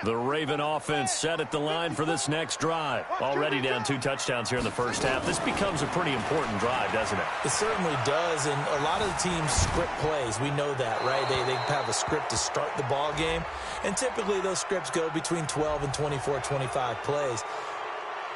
The Raven offense set at the line for this next drive. Already down 2 touchdowns here in the first half. This becomes a pretty important drive, doesn't it? It certainly does, and a lot of the teams script plays. We know that, right? They have a script to start the ball game, and typically those scripts go between 12 and 24, 25 plays.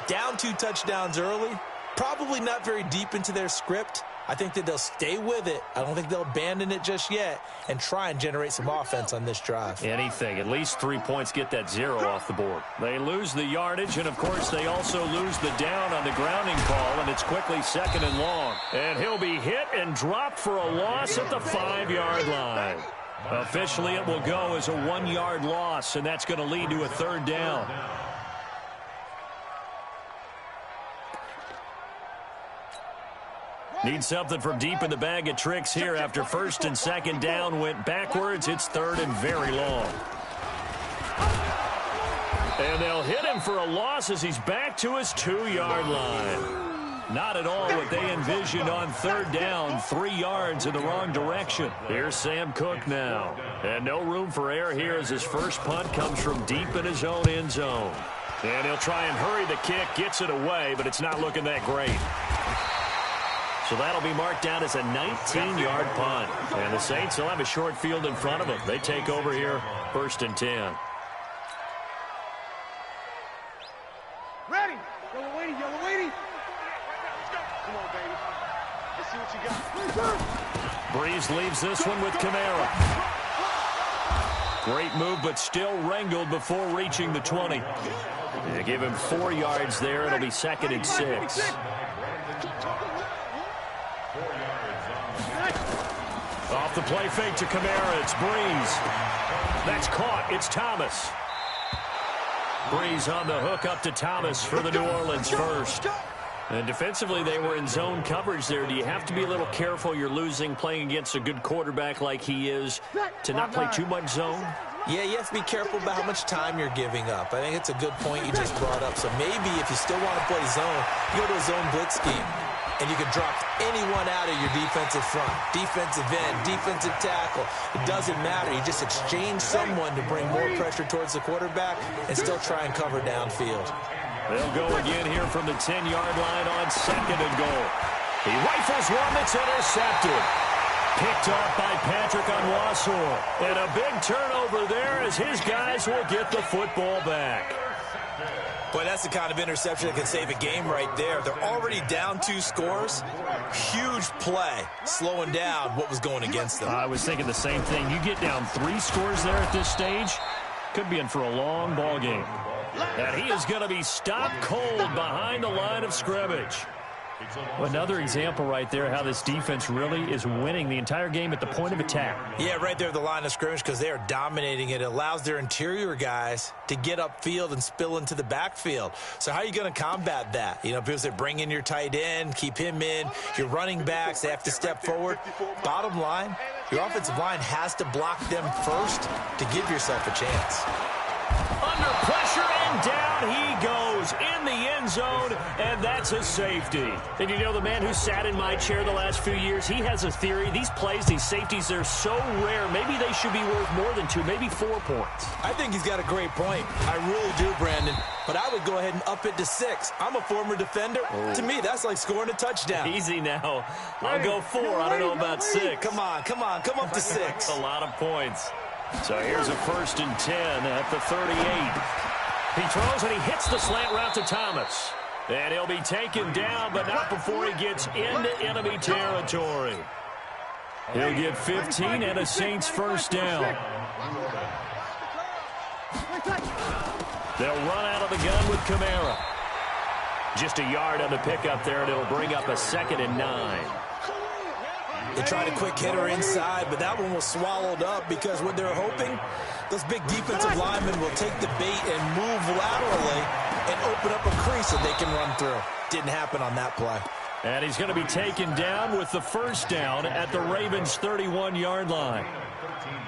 Down 2 touchdowns early, probably not very deep into their script. I think that they'll stay with it. I don't think they'll abandon it just yet and try and generate some offense on this drive. Anything. At least 3 points get that 0 off the board. They lose the yardage, and, of course, they also lose the down on the grounding call, and it's quickly 2nd and long. And he'll be hit and dropped for a loss at the 5-yard line. Officially, it will go as a 1-yard loss, and that's going to lead to a 3rd down. Need something from deep in the bag of tricks here after 1st and 2nd down went backwards. It's 3rd and very long. And they'll hit him for a loss as he's back to his 2-yard line. Not at all what they envisioned on 3rd down. 3 yards in the wrong direction. Here's Sam Cook now. And no room for error here as his first punt comes from deep in his own end zone. And he'll try and hurry the kick. Gets it away, but it's not looking that great. So that'll be marked down as a 19-yard punt. And the Saints will have a short field in front of them. They take over here, 1st and 10. Ready. Yellow lady, yellow lady. Come on, baby. Let's see what you got. Breeze leaves this one with Kamara. Great move, but still wrangled before reaching the 20. They give him 4 yards there. It'll be 2nd and 6. Off the play fake to Kamara, it's Breeze. That's caught, it's Thomas. Breeze on the hook up to Thomas for the New Orleans first. And defensively, they were in zone coverage there. Do you have to be a little careful? You're losing playing against a good quarterback like he is to not play too much zone? Yeah, you have to be careful about how much time you're giving up. I think it's a good point you just brought up. So maybe if you still want to play zone, you go to a zone blitz scheme. And you can drop anyone out of your defensive front, defensive end, defensive tackle. It doesn't matter. You just exchange someone to bring more pressure towards the quarterback and still try and cover downfield. They'll go again here from the 10-yard line on 2nd and goal. He rifles one that's intercepted. Picked off by Patrick Onwuasor. And a big turnover there as his guys will get the football back. Boy, that's the kind of interception that can save a game right there. They're already down 2 scores. Huge play, slowing down what was going against them. I was thinking the same thing. You get down 3 scores there at this stage, could be in for a long ball game. And he is going to be stopped cold behind the line of scrimmage. Another example right there how this defense really is winning the entire game at the point of attack. Yeah, right there at the line of scrimmage because they are dominating it. It allows their interior guys to get upfield and spill into the backfield. So how are you going to combat that? You know, people say bring in your tight end, keep him in. Your running backs, they have to step forward. Bottom line, your offensive line has to block them first to give yourself a chance. Under pressure and down he goes in the end zone, and that's a safety. And you know, the man who sat in my chair the last few years, he has a theory. These plays, these safeties, they're so rare. Maybe they should be worth more than 2, maybe 4 points. I think he's got a great point. I really do, Brandon. But I would go ahead and up it to 6. I'm a former defender. To me, that's like scoring a touchdown. Easy now. I'll go 4. I don't know about 6. Come on. Come up to 6. That's a lot of points. So here's a 1st and 10 at the 38. He throws and he hits the slant route to Thomas. And he'll be taken down, but not before he gets into enemy territory. He'll get 15 and a Saints first down. They'll run out of the gun with Kamara. Just a yard on the pickup there, and it'll bring up a 2nd and 9. They tried a quick hitter inside, but that one was swallowed up because what they're hoping, those big defensive linemen will take the bait and move laterally and open up a crease that they can run through. Didn't happen on that play. And he's going to be taken down with the first down at the Ravens' 31-yard line.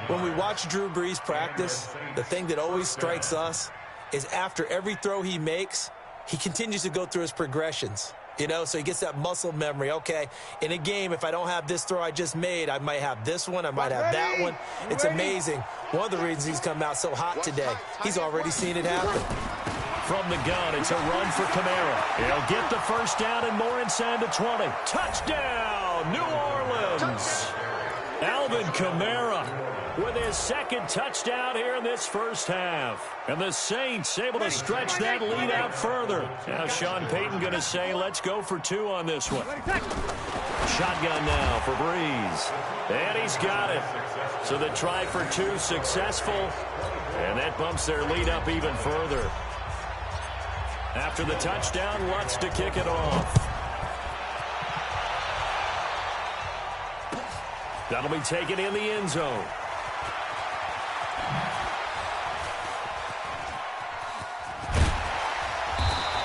When we watch Drew Brees practice, the thing that always strikes us is after every throw he makes, he continues to go through his progressions. You know, so he gets that muscle memory. Okay, in a game, if I don't have this throw I just made, I might have this one, I might have that one. It's amazing. One of the reasons he's come out so hot today, he's already seen it happen. From the gun, it's a run for Kamara. He'll get the first down and more inside the 20. Touchdown, New Orleans. Alvin Kamara with his second touchdown here in this first half. And the Saints able to stretch that lead out further. Now Sean Payton going to say, let's go for 2 on this one. Shotgun now for Breeze. And he's got it. So the try for 2 successful. And that bumps their lead up even further. After the touchdown, Lutz to kick it off. That'll be taken in the end zone.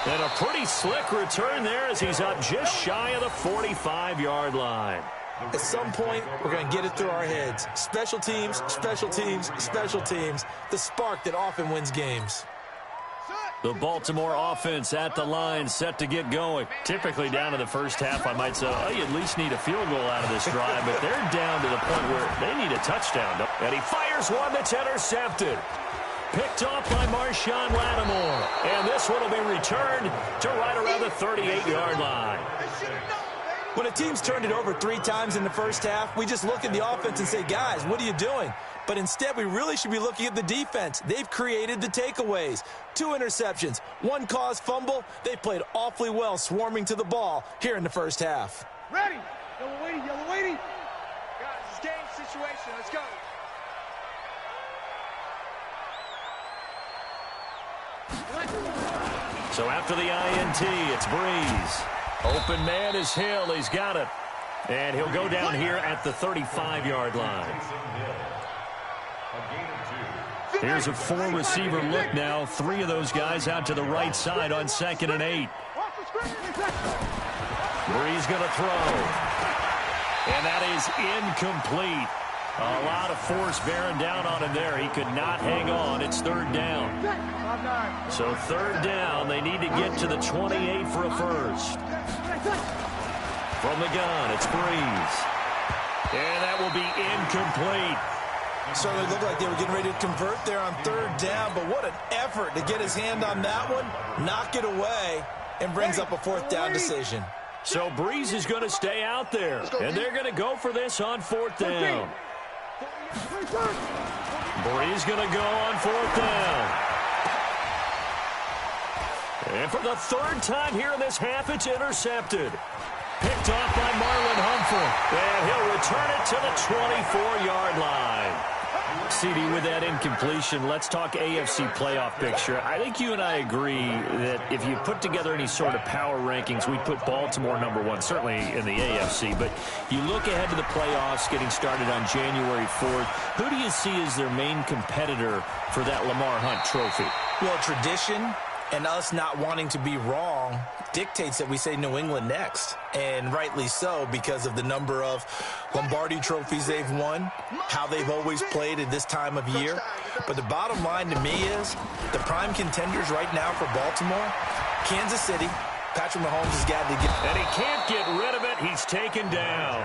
And a pretty slick return there as he's up just shy of the 45-yard line. At some point, we're going to get it through our heads. Special teams, special teams, special teams. The spark that often wins games. The Baltimore offense at the line, set to get going. Typically down to the first half, I might say, oh, you at least need a field goal out of this drive, but they're down to the point where they need a touchdown. And he fires one that's intercepted. Picked off by Marshawn Lattimore. And this one will be returned to right around the 38-yard line. When a team's turned it over 3 times in the first half, we just look at the offense and say, guys, what are you doing? But instead, we really should be looking at the defense. They've created the takeaways. 2 interceptions, 1 caused fumble. They've played awfully well swarming to the ball here in the first half. Ready. Yellow waiting, yellow waiting. Guys, it's game situation. Let's go. So after the INT, it's Breeze. Open man is Hill. He's got it. And he'll go down here at the 35-yard line. Here's a 4-receiver look now. 3 of those guys out to the right side on 2nd and 8. Breeze going to throw. And that is incomplete. A lot of force bearing down on him there. He could not hang on. It's 3rd down. So 3rd down. They need to get to the 28 for a first. From the gun, it's Breeze. And that will be incomplete. Certainly looked like they were getting ready to convert there on 3rd down, but what an effort to get his hand on that one, knock it away, and brings up a 4th down decision. So Breeze is going to stay out there, and they're going to go for this on 4th down. Breeze going to go on 4th down. And for the 3rd time here in this half, it's intercepted. Picked off by Marlon Humphrey. And he'll return it to the 24-yard line. CD, with that incompletion, let's talk AFC playoff picture. I think you and I agree that if you put together any sort of power rankings, we'd put Baltimore #1, certainly in the AFC. But you look ahead to the playoffs getting started on January 4th. Who do you see as their main competitor for that Lamar Hunt trophy? Well, tradition and us not wanting to be wrong dictates that we say New England next. And rightly so, because of the number of Lombardi trophies they've won, how they've always played at this time of year. But the bottom line to me is the prime contenders right now for Baltimore, Kansas City. Patrick Mahomes has got to get... And he can't get rid of it. He's taken down.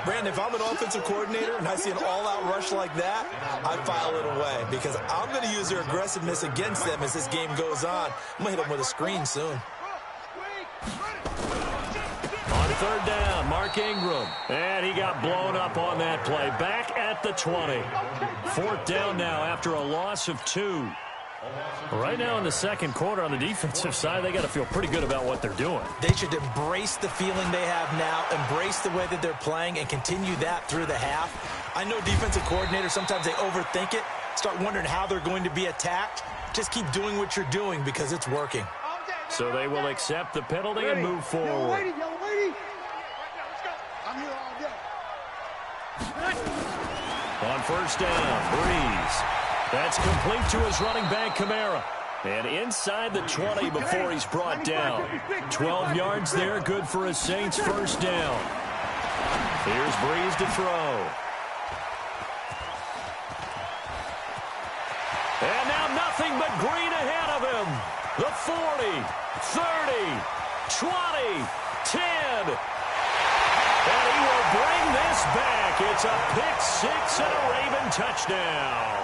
Brandon, if I'm an offensive coordinator and I see an all-out rush like that, I file it away because I'm going to use their aggressiveness against them as this game goes on. I'm going to hit them with a screen soon. On 3rd down, Mark Ingram. And he got blown up on that play. Back at the 20. 4th down now after a loss of 2. Right now in the 2nd quarter on the defensive side, they got to feel pretty good about what they're doing. They should embrace the feeling they have now, embrace the way that they're playing, and continue that through the half. I know defensive coordinators, sometimes they overthink it, start wondering how they're going to be attacked. Just keep doing what you're doing because it's working. So they will accept the penalty and move forward. Yellow waiting, yellow waiting. I'm here all day. On 1st down, Breeze. That's complete to his running back, Kamara. And inside the 20 before he's brought down. 12 yards there, good for a Saints 1st down. Here's Breeze to throw. And now nothing but green ahead of him. The 40, 30, 20, 10. And he will bring this back. It's a pick six and a Raven touchdown.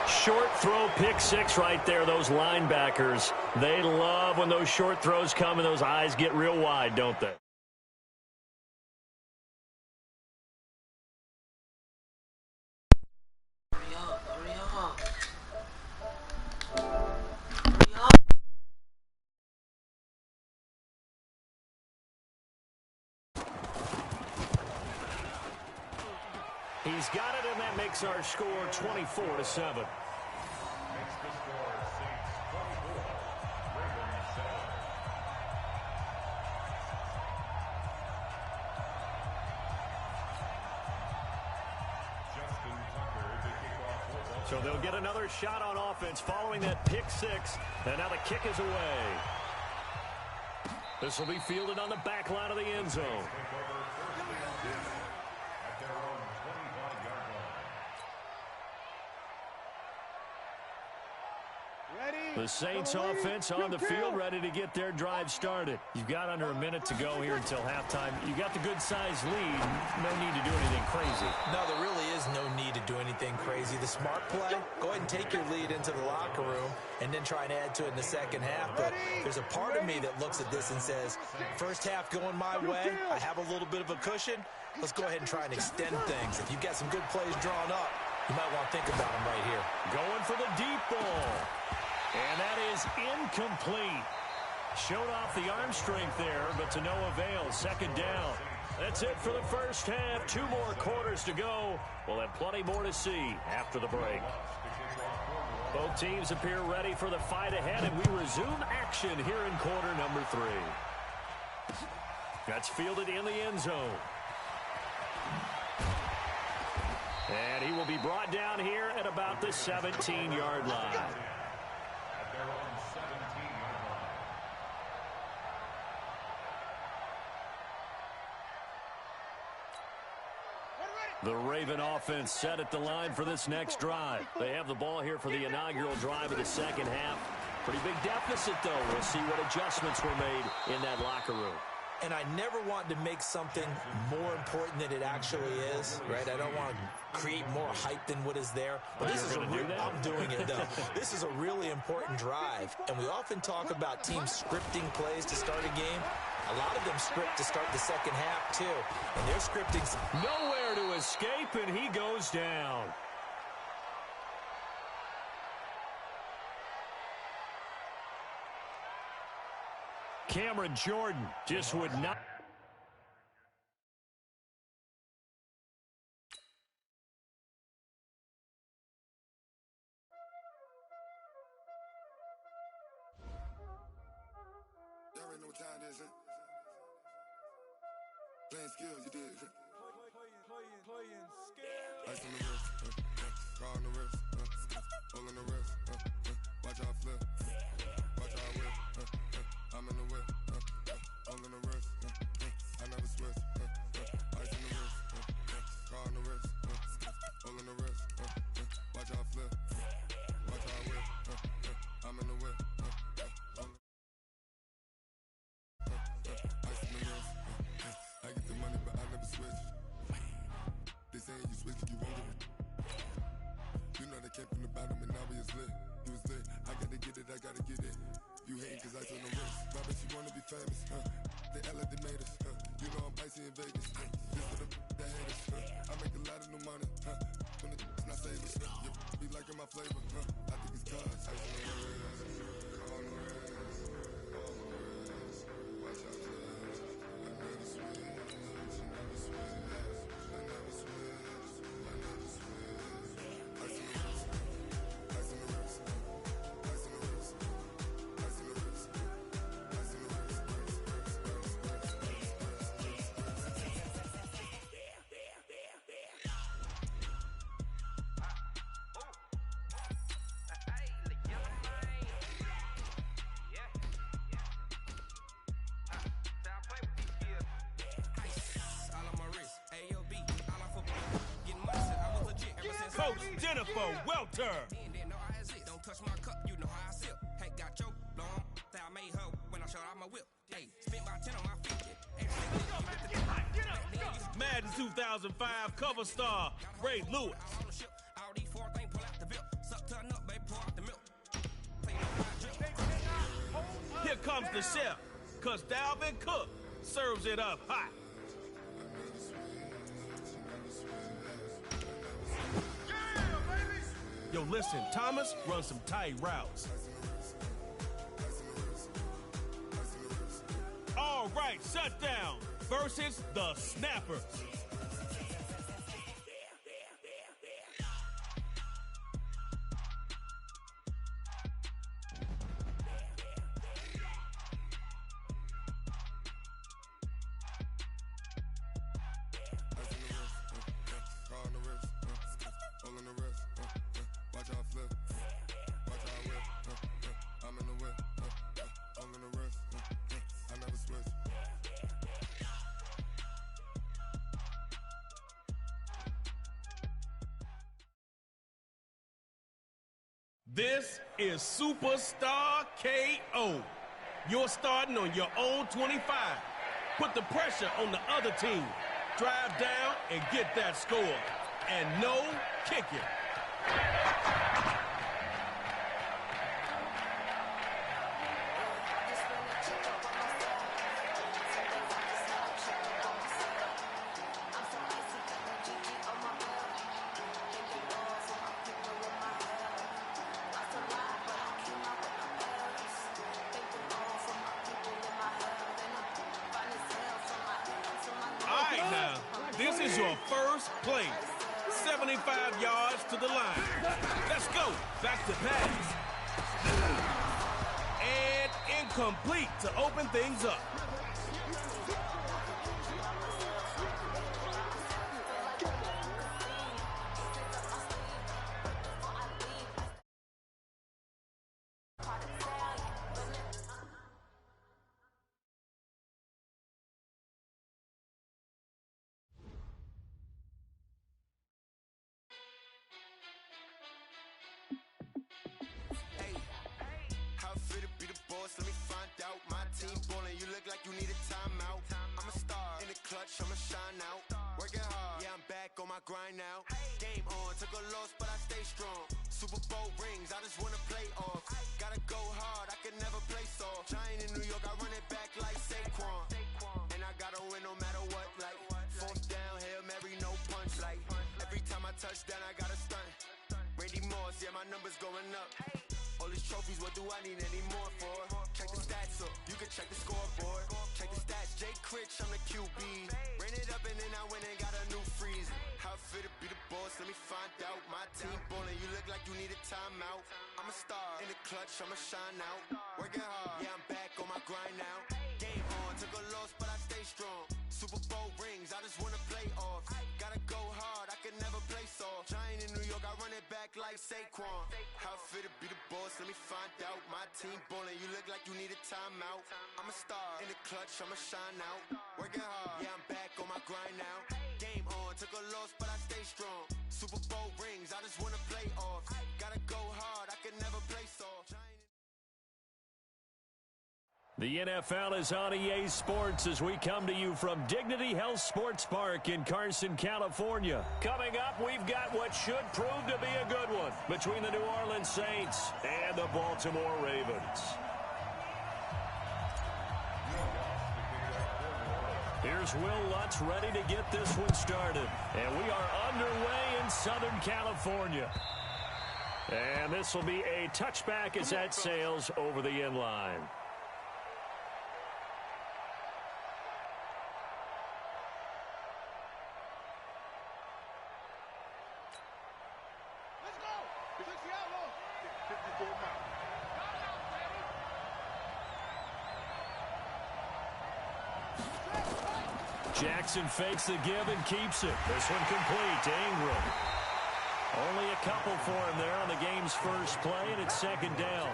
Short throw pick six right there. Those linebackers, they love when those short throws come and those eyes get real wide, don't they? He's got it, and that makes our score 24-7. So they'll get another shot on offense following that pick six, and now the kick is away. This will be fielded on the back line of the end zone. The Saints offense on the field, ready to get their drive started. You've got under a minute to go here until halftime. You got the good-sized lead. No need to do anything crazy. No, there really is no need to do anything crazy. The smart play, go ahead and take your lead into the locker room and then try and add to it in the second half. But there's a part of me that looks at this and says, first half going my way, I have a little bit of a cushion. Let's go ahead and try and extend things. If you've got some good plays drawn up, you might want to think about them right here. Going for the deep ball. And that is incomplete. Showed off the arm strength there, but to no avail. Second down. That's it for the first half. 2 more quarters to go. We'll have plenty more to see after the break. Both teams appear ready for the fight ahead, and we resume action here in quarter number 3. That's fielded in the end zone. And he will be brought down here at about the 17-yard line. The Raven offense set at the line for this next drive. They have the ball here for the inaugural drive of the second half. Pretty big deficit, though. We'll see what adjustments were made in that locker room. And I never want to make something more important than it actually is, right? I don't want to create more hype than what is there. But this is I'm doing it, though. This is a really important drive. And we often talk about teams scripting plays to start a game. A lot of them script to start the second half, too. And they're scripting. Nowhere to escape, and he goes down. Cameron Jordan just would not. Y'all already know what time it is, huh? Playing skills, you did. Playing skills. Ice on the wrist, car on the wrist, hole in the wrist, watch out flip, watch out whip, I'm in the whip, hole in the wrist, I never switch, ice on the wrist, car on the wrist, hole in the wrist, watch out flip, watch out whip, I'm in the whip, ice on the wrist, I get the money but I never switch. They saying you switch, you won't get it. You know they came from the bottom and now we is lit. You was lit, I gotta get it, I gotta get it. You hating cause I told no wrist. Why bet you wanna be famous, They act like they made us, You know I'm icy in Vegas, This for the that hate us, I make a lot of new money, When it's not savers, You be liking my flavor, I think it's cause ice on the wrist, on the wrist, watch out for this. I never switch, I never switch. Coach Jennifer Welter. Don't touch my cup, you know how I sip. Hey, got your long, I Madden 2005 cover star, Ray Lewis. Here comes the chef, because Dalvin Cook serves it up hot. Yo, listen, Thomas runs some tight routes. All right, shut down versus the snappers. This is Superstar KO. You're starting on your own 25. Put the pressure on the other team. Drive down and get that score. And no kicking. This is your first play. 75 yards to the line. Let's go. Back to pass. And incomplete to open things up. Grind now, game on, took a loss, but I stay strong. Super Bowl rings, I just wanna play off. Gotta go hard, I can never play soft. Giant in New York, I run it back like Saquon. And I gotta win no matter what, like fourth down, Hail Mary, no punch, like every time I touch down, I gotta stunt. Randy Moss, yeah, my numbers going up. All these trophies, what do I need any more for? Check the stats up, you can check the scoreboard. Check the stats, Jay Critch, I'm the QB. Ran it up and then I went and got a new freeze. How fit to be the boss, let me find out. My team ballin', you look like you need a timeout. I'm a star, in the clutch, I'ma shine out. Working hard, yeah, I'm back on my grind now. Game on, took a loss, but I stay strong. Super Bowl rings, I just wanna play off. Gotta go hard, I can never play soft. Giant in New York, I run it back like Saquon. How fit to be the boss, let me find out. My team ballin', you look like you need a timeout. I'm a star, in the clutch, I'ma shine out. Working hard, yeah, I'm back on my grind now. Game on, took a loss, but I stay strong. Super Bowl rings, I just wanna play off. Gotta go hard, I can never play soft. The NFL is on EA Sports as we come to you from Dignity Health Sports Park in Carson, California. Coming up, we've got what should prove to be a good one between the New Orleans Saints and the Baltimore Ravens. Here's Will Lutz ready to get this one started. And we are underway in Southern California. And this will be a touchback as that sails over the end line. Jackson fakes the give and keeps it. This one complete to Ingram. Only a couple for him there on the game's first play, and it's second down.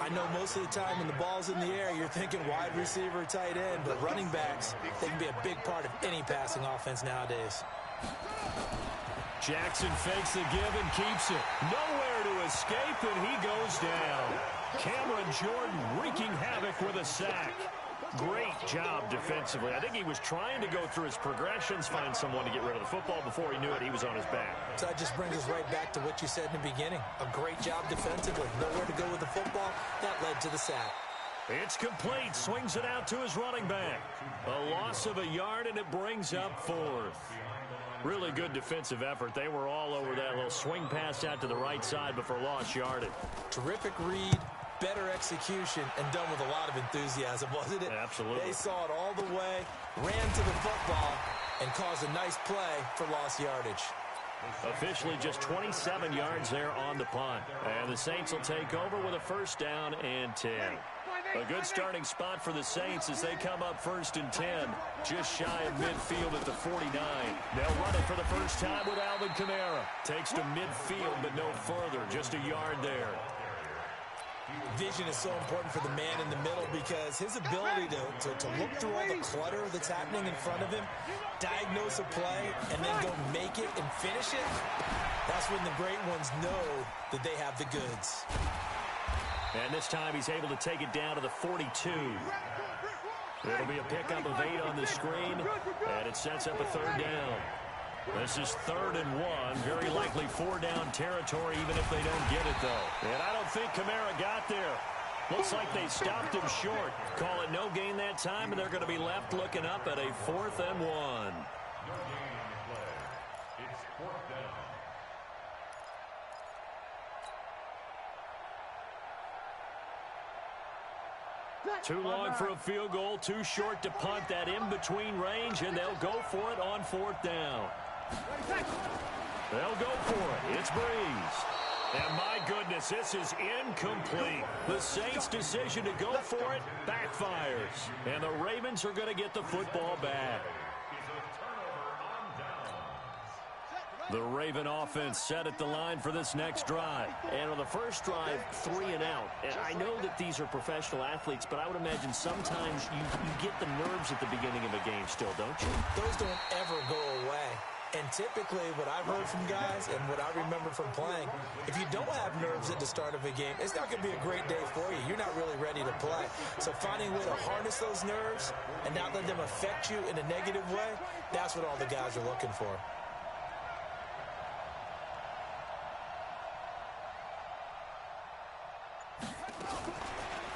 I know most of the time when the ball's in the air, you're thinking wide receiver, tight end, but running backs, they can be a big part of any passing offense nowadays. Jackson fakes the give and keeps it. Nowhere to escape, and he goes down. Cameron Jordan wreaking havoc with a sack. Great job defensively. I think he was trying to go through his progressions, find someone to get rid of the football. Before he knew it, he was on his back. So that just brings us right back to what you said in the beginning. A great job defensively. Nowhere to go with the football. That led to the sack. It's complete. Swings it out to his running back. A loss of a yard, and it brings up fourth. Really good defensive effort. They were all over that little swing pass out to the right side, but for lost yardage. Terrific read, better execution, and done with a lot of enthusiasm, wasn't it? Absolutely. They saw it all the way, ran to the football, and caused a nice play for lost yardage. Officially just 27 yards there on the punt. And the Saints will take over with a first down and 10. A good starting spot for the Saints as they come up 1st and 10, just shy of midfield at the 49. They'll run it for the first time with Alvin Kamara. Takes to midfield, but no further, just a yard there. Vision is so important for the man in the middle because his ability to look through all the clutter that's happening in front of him, diagnose a play, and then go make it and finish it, that's when the great ones know that they have the goods. And this time he's able to take it down to the 42. It'll be a pickup of 8 on the screen, and it sets up a third down. This is 3rd and 1. Very likely 4-down territory, even if they don't get it, though. And I don't think Kamara got there. Looks like they stopped him short. Call it no gain that time, and they're going to be left looking up at a 4th and 1. Too long for a field goal, too short to punt. That in-between range, and they'll go for it on 4th down. They'll go for it. It's Breeze. And my goodness, this is incomplete. The Saints' decision to go for it backfires. And the Ravens are going to get the football back. The Raven offense set at the line for this next drive. And on the first drive, 3 and out. And I know that these are professional athletes, but I would imagine sometimes you get the nerves at the beginning of a game still, don't you? Those don't ever go away. And typically what I've heard from guys and what I remember from playing, if you don't have nerves at the start of a game, it's not going to be a great day for you. You're not really ready to play. So finding a way to harness those nerves and not let them affect you in a negative way, that's what all the guys are looking for.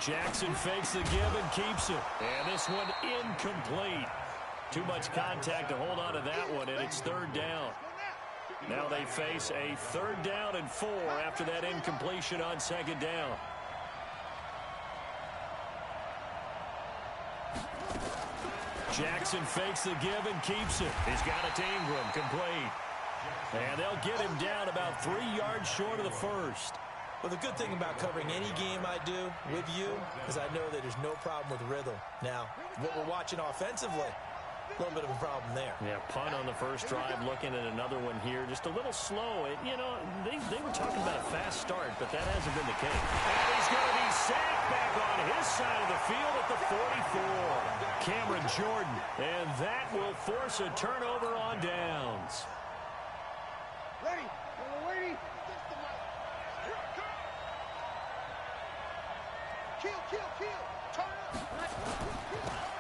Jackson fakes the give and keeps it. And this one incomplete. Too much contact to hold on to that one, and it's 3rd down. Now they face a 3rd down and 4 after that incompletion on 2nd down. Jackson fakes the give and keeps it. He's got it to Ingram, complete. And they'll get him down about 3 yards short of the first. Well, the good thing about covering any game I do with you is I know that there's no problem with rhythm. Now, what we're watching offensively, a little bit of a problem there. Yeah, punt on the first drive, looking at another one here. Just a little slow. You know, they were talking about a fast start, but that hasn't been the case. And he's going to be sacked back on his side of the field at the 44. Cameron Jordan. And that will force a turnover on downs. Ready. Waiting. Kill. Turn up.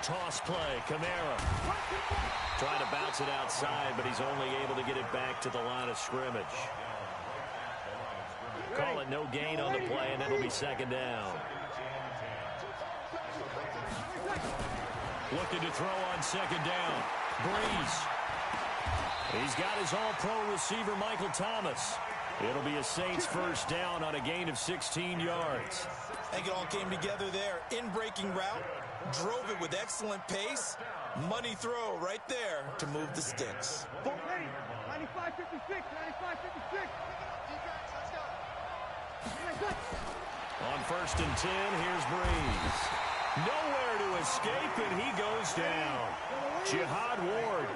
Toss play, Kamara. Trying to bounce it outside, but he's only able to get it back to the line of scrimmage. Call it no gain on the play, and it'll be 2nd down. Looking to throw on 2nd down. Breeze. He's got his all-pro receiver, Michael Thomas. It'll be a Saints first down on a gain of 16 yards. I think it all came together there. In-breaking route, drove it with excellent pace. Money throw right there to move the sticks. Ready. 95-56. On 1st and 10, here's Breeze. Nowhere to escape, and he goes down. Jihad Ward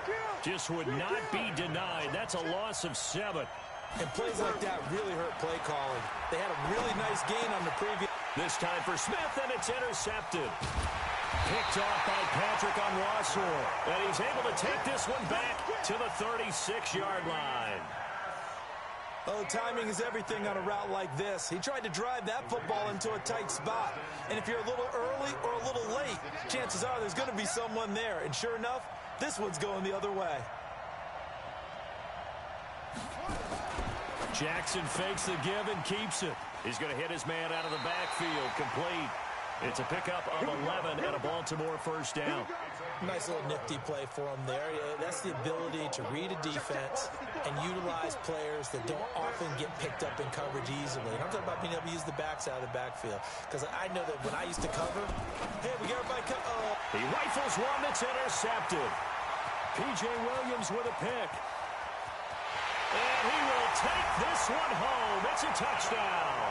just would not be denied. That's a loss of 7. And plays like that really hurt play calling. They had a really nice gain on the previous. This time for Smith, and it's intercepted. Picked off by Patrick on Rossor. And he's able to take this one back to the 36-yard line. Oh, timing is everything on a route like this. He tried to drive that football into a tight spot. And if you're a little early or a little late, chances are there's going to be someone there. And sure enough, this one's going the other way. Jackson fakes the give and keeps it. He's going to hit his man out of the backfield. Complete. It's a pickup of 11 and a Baltimore first down. Nice little nifty play for him there. That's the ability to read a defense and utilize players that don't often get picked up in coverage easily. And I'm talking about being able to use the backside of the backfield. Because I know that when I used to cover, hey, we got everybody He rifles one that's intercepted. P.J. Williams with a pick. And he will take this one home. It's a touchdown.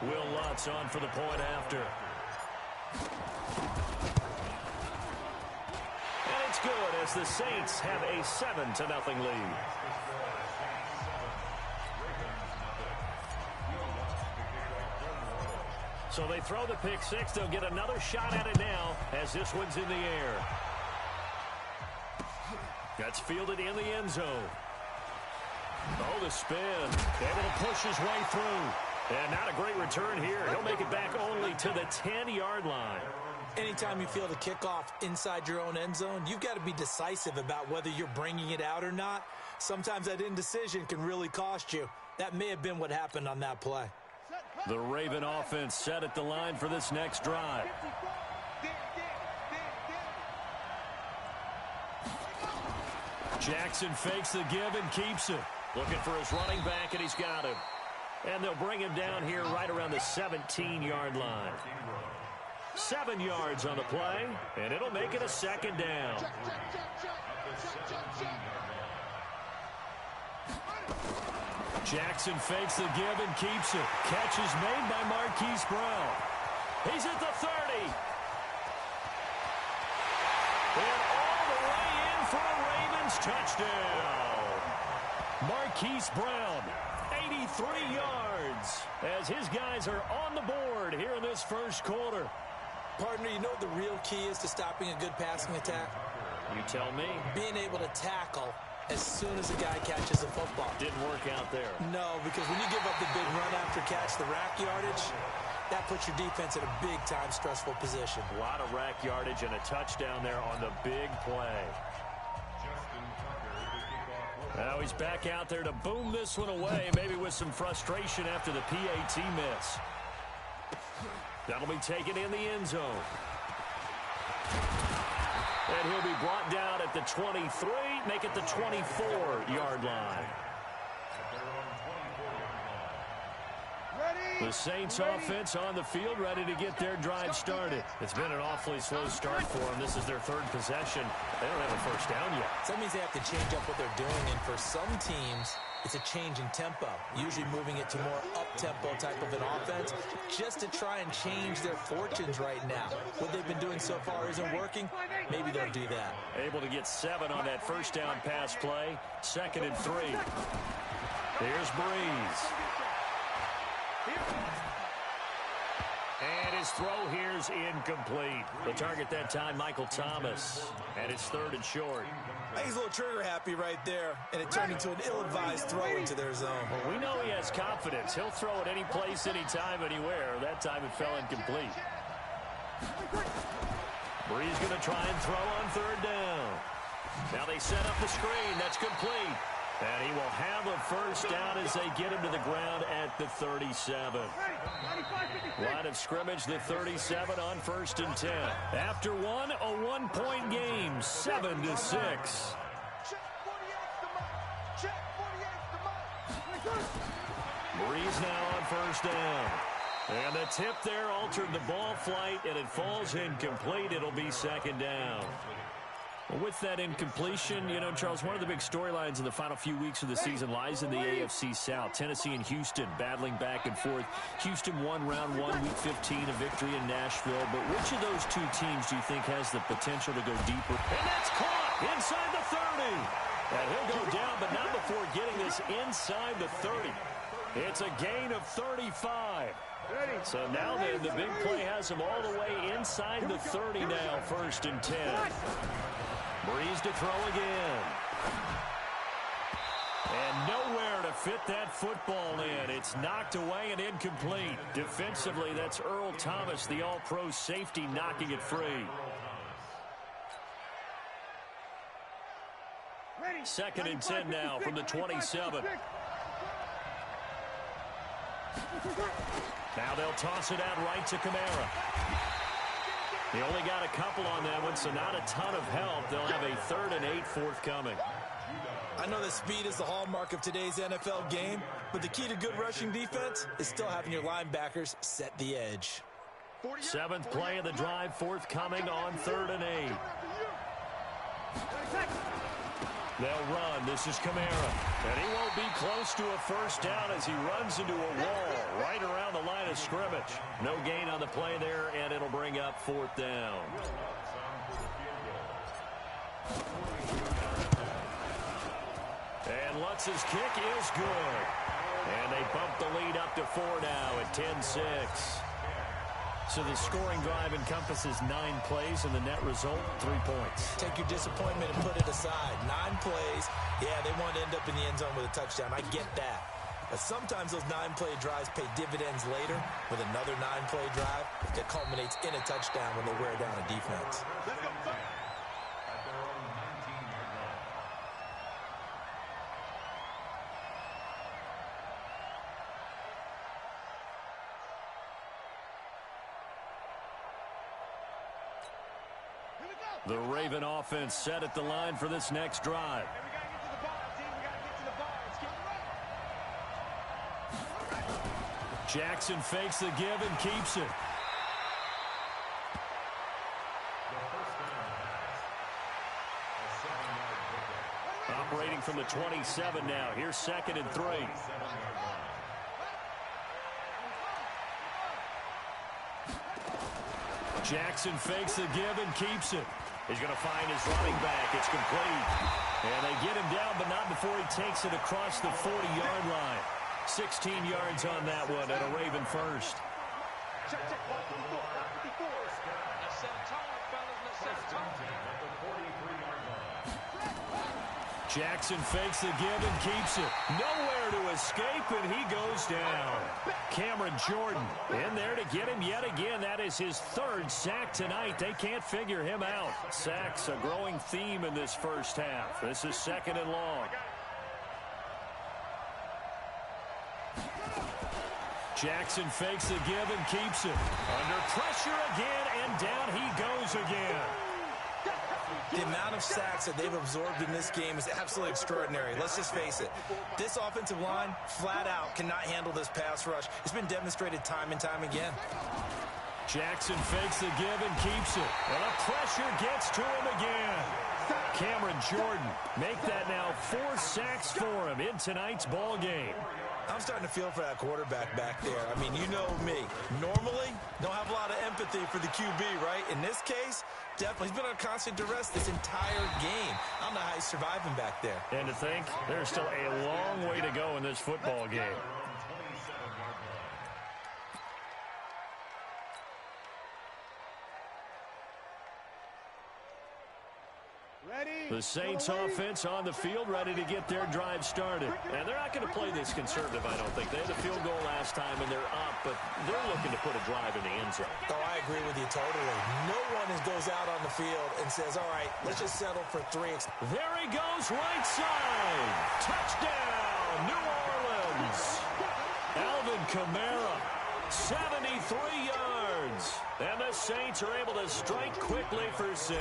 Will Lutz on for the point after. And it's good as the Saints have a 7-0 lead. So they throw the pick six. They'll get another shot at it now as this one's in the air. That's fielded in the end zone. Oh, the spin. Able to push his way through. And not a great return here. He'll make it back only to the 10-yard line. Anytime you field a kickoff inside your own end zone, you've got to be decisive about whether you're bringing it out or not. Sometimes that indecision can really cost you. That may have been what happened on that play. The Raven offense set at the line for this next drive. Jackson fakes the give and keeps it. Looking for his running back, and he's got him. And they'll bring him down here right around the 17-yard line. 7 yards on the play, and it'll make it a second down. Jackson fakes the give and keeps it. Catch is made by Marquise Brown. He's at the 30. And all the way in for a Ravens touchdown. Marquise Brown, 83 yards, as his guys are on the board here in this first quarter. Partner, you know what the real key is to stopping a good passing attack? You tell me. Being able to tackle as soon as a guy catches a football. Didn't work out there. No, because when you give up the big run after catch, the rack yardage, that puts your defense in a big-time stressful position. A lot of rack yardage and a touchdown there on the big play. Now he's back out there to boom this one away, maybe with some frustration after the PAT miss. That'll be taken in the end zone. And he'll be brought down at the 23, make it the 24-yard line. The Saints offense on the field, ready to get their drive started. It's been an awfully slow start for them. This is their third possession. They don't have a first down yet. So that means they have to change up what they're doing, and for some teams, it's a change in tempo, usually moving it to more up-tempo type of an offense, just to try and change their fortunes right now. What they've been doing so far isn't working. Maybe they'll do that. Able to get 7 on that first down pass play. 2nd and 3. Here's Breeze. And his throw here's incomplete. The target that time, Michael Thomas. And it's 3rd and short. I think he's a little trigger happy right there, and it turned into an ill-advised throw into their zone. Well, we know he has confidence. He'll throw it any place, anytime, anywhere. That time it fell incomplete. Breeze going to try and throw on 3rd down. Now they set up the screen. That's complete. And he will have a first down as they get him to the ground at the 37. Line of scrimmage, the 37 on 1st and 10. After one, a 1-point game, 7-6. Breeze now on 1st down. And the tip there altered the ball flight, and it falls incomplete. It'll be 2nd down. With that incompletion, you know, Charles, one of the big storylines in the final few weeks of the season lies in the AFC South. Tennessee and Houston battling back and forth. Houston won round 1, week 15, a victory in Nashville. But which of those two teams do you think has the potential to go deeper? And that's caught inside the 30. And he'll go down, but not before getting this inside the 30. It's a gain of 35. So now then, the big play has him all the way inside the 30 now, 1st and 10. Breeze to throw again. And nowhere to fit that football in. It's knocked away and incomplete. Defensively, that's Earl Thomas, the all-pro safety, knocking it free. Second and 10 now from the 27. Now they'll toss it out right to Kamara. They only got a couple on that one, so not a ton of help. They'll have a 3rd and 8 forthcoming. I know that speed is the hallmark of today's NFL game, but the key to good rushing defense is still having your linebackers set the edge. 7th play of the drive forthcoming on 3rd and 8. They'll run. This is Kamara. And he won't be close to a first down as he runs into a wall right around the line of scrimmage. No gain on the play there, and it'll bring up 4th down. And Lutz's kick is good. And they bump the lead up to 4 now at 10-6. So the scoring drive encompasses 9 plays, and the net result, 3 points. Take your disappointment and put it aside. 9 plays. Yeah, they want to end up in the end zone with a touchdown. I get that. But sometimes those 9-play drives pay dividends later with another 9-play drive that culminates in a touchdown when they wear down a defense. The Raven offense set at the line for this next drive. Jackson fakes the give and keeps it. Operating from the 27 now. Here's 2nd and 3. Jackson fakes the give and keeps it. He's going to find his running back. It's complete. And they get him down, but not before he takes it across the 40-yard line. 16 yards on that one at a Raven first. Jackson fakes the give and keeps it. Nowhere to escape, and he goes down. Cameron Jordan in there to get him yet again. That is his 3rd sack tonight. They can't figure him out. Sacks a growing theme in this first half. This is 2nd and long. Jackson fakes the give and keeps it. Under pressure again, and down he goes again. The amount of sacks that they've absorbed in this game is absolutely extraordinary. Let's just face it. This offensive line, flat out, cannot handle this pass rush. It's been demonstrated time and time again. Jackson fakes the give and keeps it. And the pressure gets to him again. Cameron Jordan make that now 4 sacks for him in tonight's ball game. I'm starting to feel for that quarterback back there. I mean, you know me. Normally, don't have a lot of empathy for the QB, right? In this case, definitely. He's been on constant duress this entire game. I don't know how he's surviving back there. And to think, there's still a long way to go in this football game. The Saints offense on the field, ready to get their drive started. And they're not going to play this conservative, I don't think. They had a field goal last time, and they're up, but they're looking to put a drive in the end zone. Oh, I agree with you totally. No one goes out on the field and says, all right, let's just settle for 3. There he goes, right side. Touchdown, New Orleans. Alvin Kamara, 73 yards. And the Saints are able to strike quickly for 6.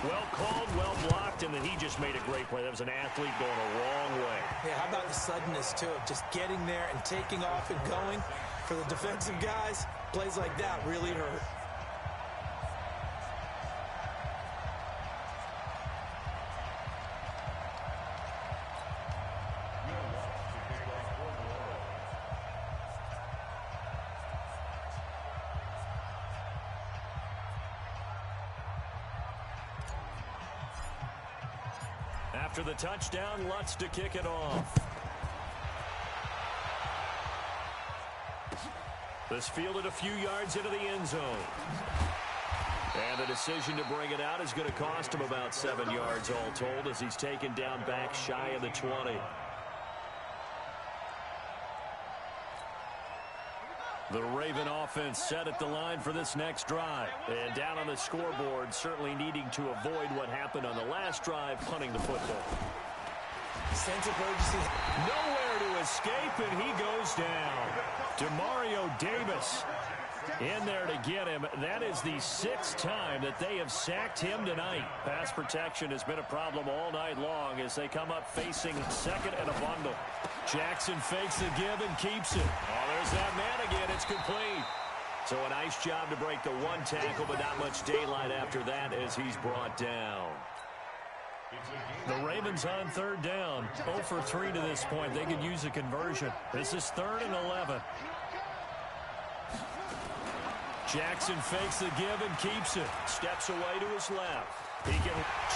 Well called, well blocked, and then he just made a great play. That was an athlete going a long way. Yeah, how about the suddenness, too, of just getting there and taking off and going? For the defensive guys, plays like that really hurt. After the touchdown, Lutz to kick it off. This fielded a few yards into the end zone. And the decision to bring it out is going to cost him about 7 yards all told as he's taken down back shy of the 20. The Raven offense set at the line for this next drive. And down on the scoreboard, certainly needing to avoid what happened on the last drive, punting the football. Sense of urgency. Nowhere to escape, and he goes down. Demario Davis in there to get him. That is the 6th time that they have sacked him tonight. Pass protection has been a problem all night long as they come up facing second and a bundle. Jackson fakes the give and keeps it. Oh, there's that man again. It's complete. So a nice job to break the one tackle, but not much daylight after that as he's brought down. The Ravens on 3rd down. 0 for 3 to this point. They could use a conversion. This is 3rd and 11. Jackson fakes the give and keeps it. Steps away to his left.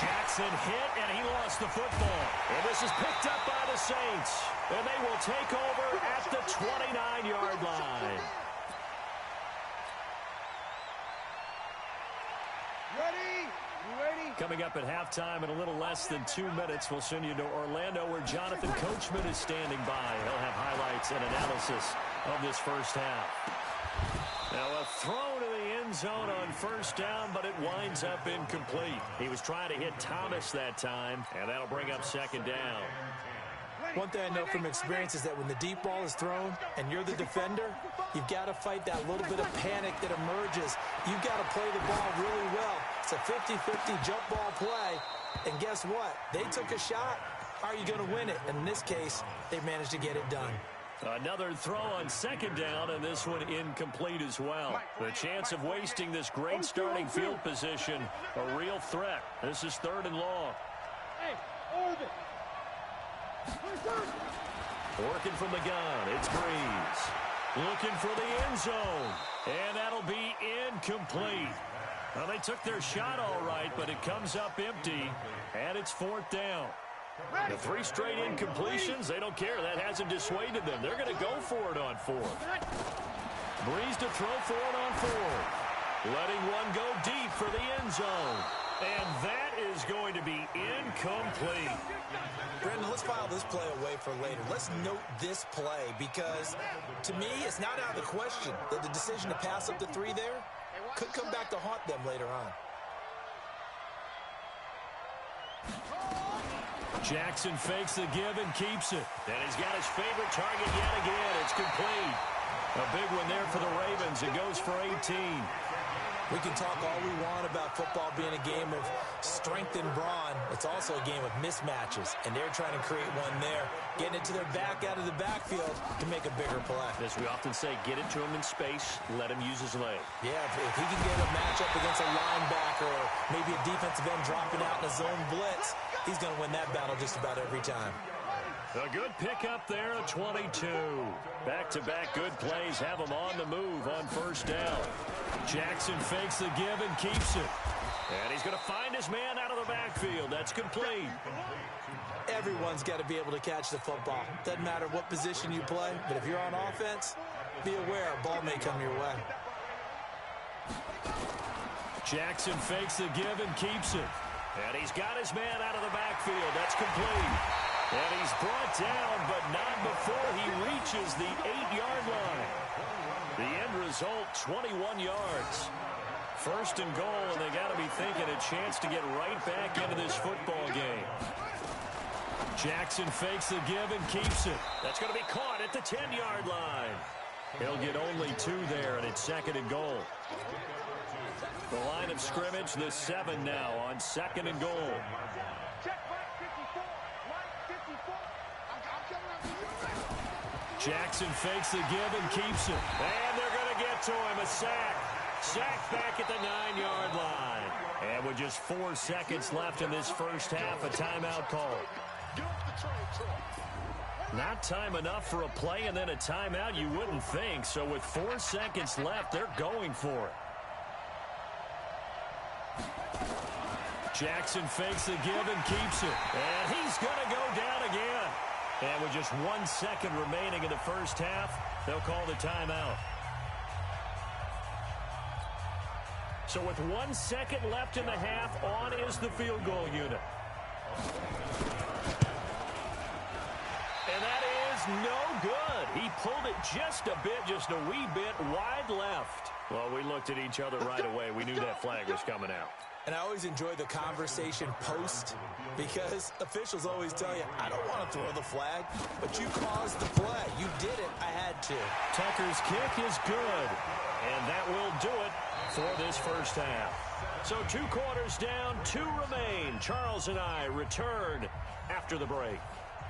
Jackson hit, and he lost the football. And this is picked up by the Saints. And they will take over at the 29-yard line. Coming up at halftime in a little less than 2 minutes, we'll send you to Orlando where Jonathan Coachman is standing by. He'll have highlights and analysis of this first half. Now a throw to the end zone on 1st down, but it winds up incomplete. He was trying to hit Thomas that time, and that'll bring up 2nd down. One thing I know from experience is that when the deep ball is thrown and you're the defender, you've got to fight that little bit of panic that emerges. You've got to play the ball really well. It's a 50-50 jump ball play. And guess what? They took a shot. Are you going to win it? And in this case, they managed to get it done. Another throw on 2nd down, and this one incomplete as well. The chance of wasting this great starting field position, a real threat. This is 3rd and long. Working from the gun, it's Breeze. Looking for the end zone, and that'll be incomplete. Well, they took their shot all right, but it comes up empty, and it's 4th down. The 3 straight incompletions, they don't care. That hasn't dissuaded them. They're going to go for it on 4th. Breeze to throw for it on 4th. Letting one go deep for the end zone. And that is going to be incomplete. Brendan, let's file this play away for later. Let's note this play because, to me, it's not out of the question that the decision to pass up the 3 there could come back to haunt them later on. Jackson fakes the give and keeps it. And he's got his favorite target yet again. It's complete. A big one there for the Ravens. It goes for 18. We can talk all we want about football being a game of strength and brawn. It's also a game of mismatches, and they're trying to create one there, getting it to their back out of the backfield to make a bigger play. As we often say, get it to him in space, let him use his leg. Yeah, if he can get a matchup against a linebacker or maybe a defensive end dropping out in a zone blitz, he's going to win that battle just about every time. A good pickup there at 22. Back-to-back good plays have him on the move on 1st down. Jackson fakes the give and keeps it. And he's going to find his man out of the backfield. That's complete. Everyone's got to be able to catch the football. Doesn't matter what position you play, but if you're on offense, be aware a ball may come your way. Jackson fakes the give and keeps it. And he's got his man out of the backfield. That's complete. And he's brought down, but not before he reaches the 8-yard line. The end result, 21 yards. 1st and goal, and they got to be thinking a chance to get right back into this football game. Jackson fakes the give and keeps it. That's going to be caught at the 10-yard line. He'll get only 2 there, and it's 2nd and goal. The line of scrimmage, the 7 now on 2nd and goal. Jackson fakes the give and keeps it. And they're going to get to him. A sack. Sack back at the 9-yard line. And with just 4 seconds left in this first half, a timeout call. Not time enough for a play and then a timeout, you wouldn't think. So with 4 seconds left, they're going for it. Jackson fakes the give and keeps it. And he's going to go down again. And with just 1 second remaining in the first half, they'll call the timeout. So with 1 second left in the half, on is the field goal unit. And that is no good. He pulled it just a wee bit wide left. Well, we looked at each other right away. We knew that flag was coming out. And I always enjoy the conversation post because officials always tell you, I don't want to throw the flag, but you caused the play. You did it. I had to. Tucker's kick is good. And that will do it for this first half. So 2 quarters down, 2 remain. Charles and I return after the break.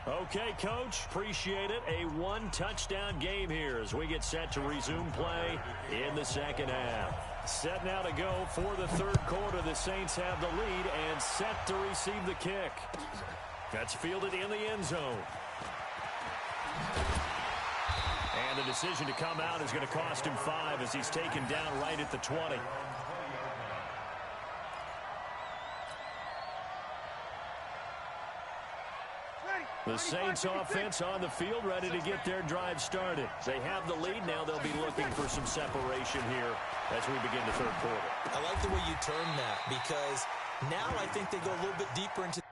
Okay, Coach, appreciate it. A 1-touchdown game here as we get set to resume play in the second half. Set now to go for the third quarter. The Saints have the lead and set to receive the kick. That's fielded in the end zone. And the decision to come out is going to cost him 5 as he's taken down right at the 20. The Saints offense on the field, ready to get their drive started. They have the lead. Now they'll be looking for some separation here as we begin the third quarter. I like the way you term that because now I think they go a little bit deeper into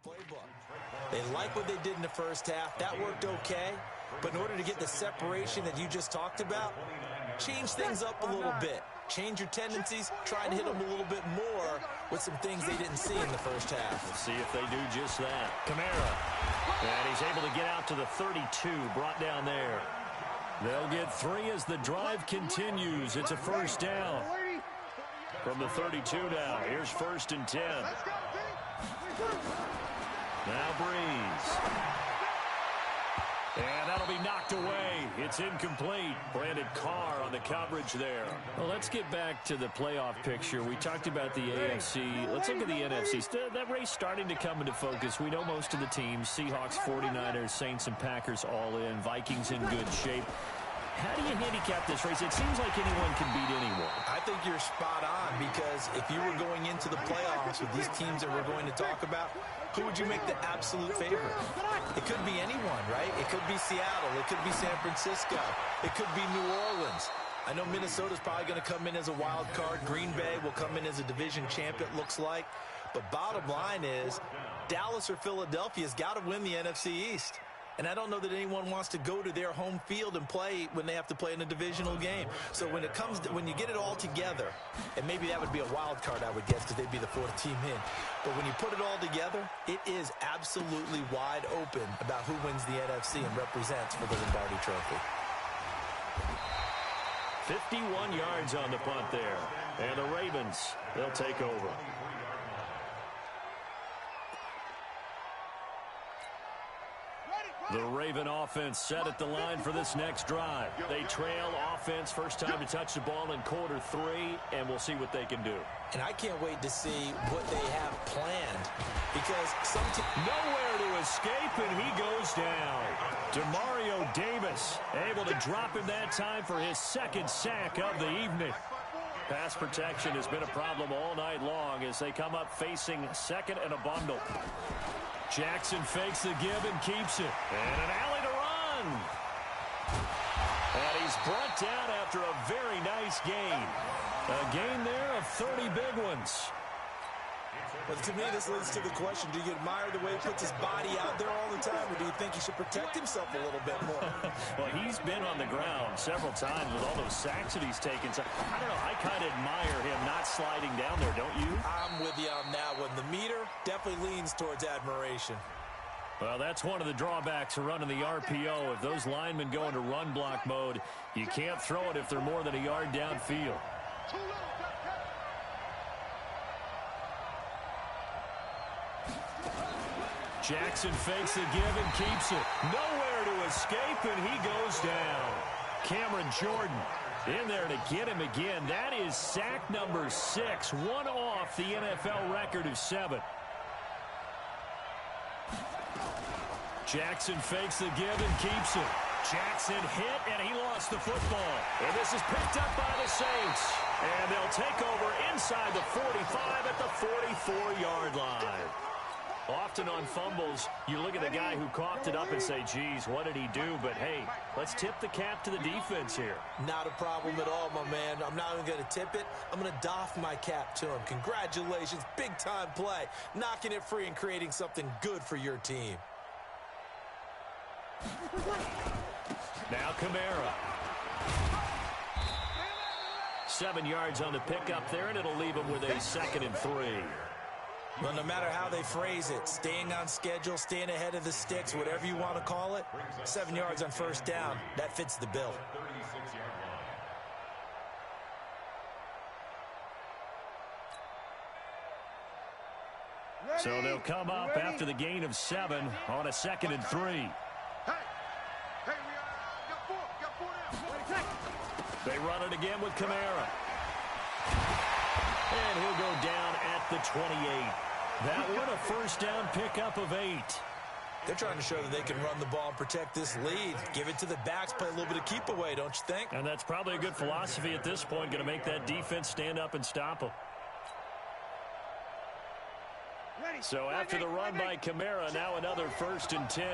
playbook. They like what they did in the first half. That worked okay. But in order to get the separation that you just talked about, change things up a little bit. Change your tendencies. Try and hit them a little bit more with some things they didn't see in the first half. We'll see if they do just that. Kamara. And he's able to get out to the 32. Brought down there. They'll get 3 as the drive continues. It's a first down. From the 32 now. Here's 1st and 10. Now Breeze. And that'll be knocked away. It's incomplete. Brandon Carr on the coverage there. Well, let's get back to the playoff picture. We talked about the AFC. Let's look at the NFC. That race starting to come into focus. We know most of the teams. Seahawks, 49ers, Saints, and Packers all in. Vikings in good shape. How do you handicap this race? It seems like anyone can beat anyone. I think you're spot on because if you were going into the playoffs with these teams that we're going to talk about, who would you make the absolute favorite? It could be anyone, right? It could be Seattle. It could be San Francisco. It could be New Orleans. I know Minnesota's probably going to come in as a wild card. Green Bay will come in as a division champ, it looks like. But bottom line is Dallas or Philadelphia's got to win the NFC East. And I don't know that anyone wants to go to their home field and play when they have to play in a divisional game. So when it comes to, when you get it all together, and maybe that would be a wild card, I would guess, because they'd be the 4th team in. But when you put it all together, it is absolutely wide open about who wins the NFC and represents for the Lombardi Trophy. 51 yards on the punt there. And the Ravens, they'll take over. The Raven offense set at the line for this next drive. They trail offense, first time to touch the ball in quarter 3, and we'll see what they can do. And I can't wait to see what they have planned because nowhere to escape, and he goes down. Demario Davis able to drop him that time for his 2nd sack of the evening. Pass protection has been a problem all night long as they come up facing 2nd and a bundle. Jackson fakes the give and keeps it. And an alley to run. And he's brought down after a very nice gain. A gain there of 30 big ones. But to me, this leads to the question, do you admire the way he puts his body out there all the time, or do you think he should protect himself a little bit more? Well, he's been on the ground several times with all those sacks that he's taken. So, I don't know, I kind of admire him not sliding down there, don't you? I'm with you on that one. The meter definitely leans towards admiration. Well, that's one of the drawbacks of running the RPO. If those linemen go into run block mode, you can't throw it if they're more than a yard downfield. Jackson fakes the give and keeps it. Nowhere to escape, and he goes down. Cameron Jordan in there to get him again. That is sack number 6, one off the NFL record of 7. Jackson fakes the give and keeps it. Jackson hit, and he lost the football. And this is picked up by the Saints. And they'll take over inside the 45 at the 44-yard line. Often on fumbles, you look at the guy who coughed it up and say, geez, what did he do? But, hey, let's tip the cap to the defense here. Not a problem at all, my man. I'm not even going to tip it. I'm going to doff my cap to him. Congratulations, big-time play. Knocking it free and creating something good for your team. Now Kamara. 7 yards on the pickup there, and it'll leave him with a 2nd and 3. Well, no matter how they phrase it, staying on schedule, staying ahead of the sticks, whatever you want to call it, 7 yards on first down, that fits the bill. So they'll come up after the gain of 7 on a 2nd and 3. They run it again with Kamara. And he'll go down at the 28. That one a first down pickup of 8. They're trying to show that they can run the ball and protect this lead. Give it to the backs, play a little bit of keep away, don't you think? And that's probably a good philosophy at this point, going to make that defense stand up and stop them. So after the run by Kamara, now another 1st and 10.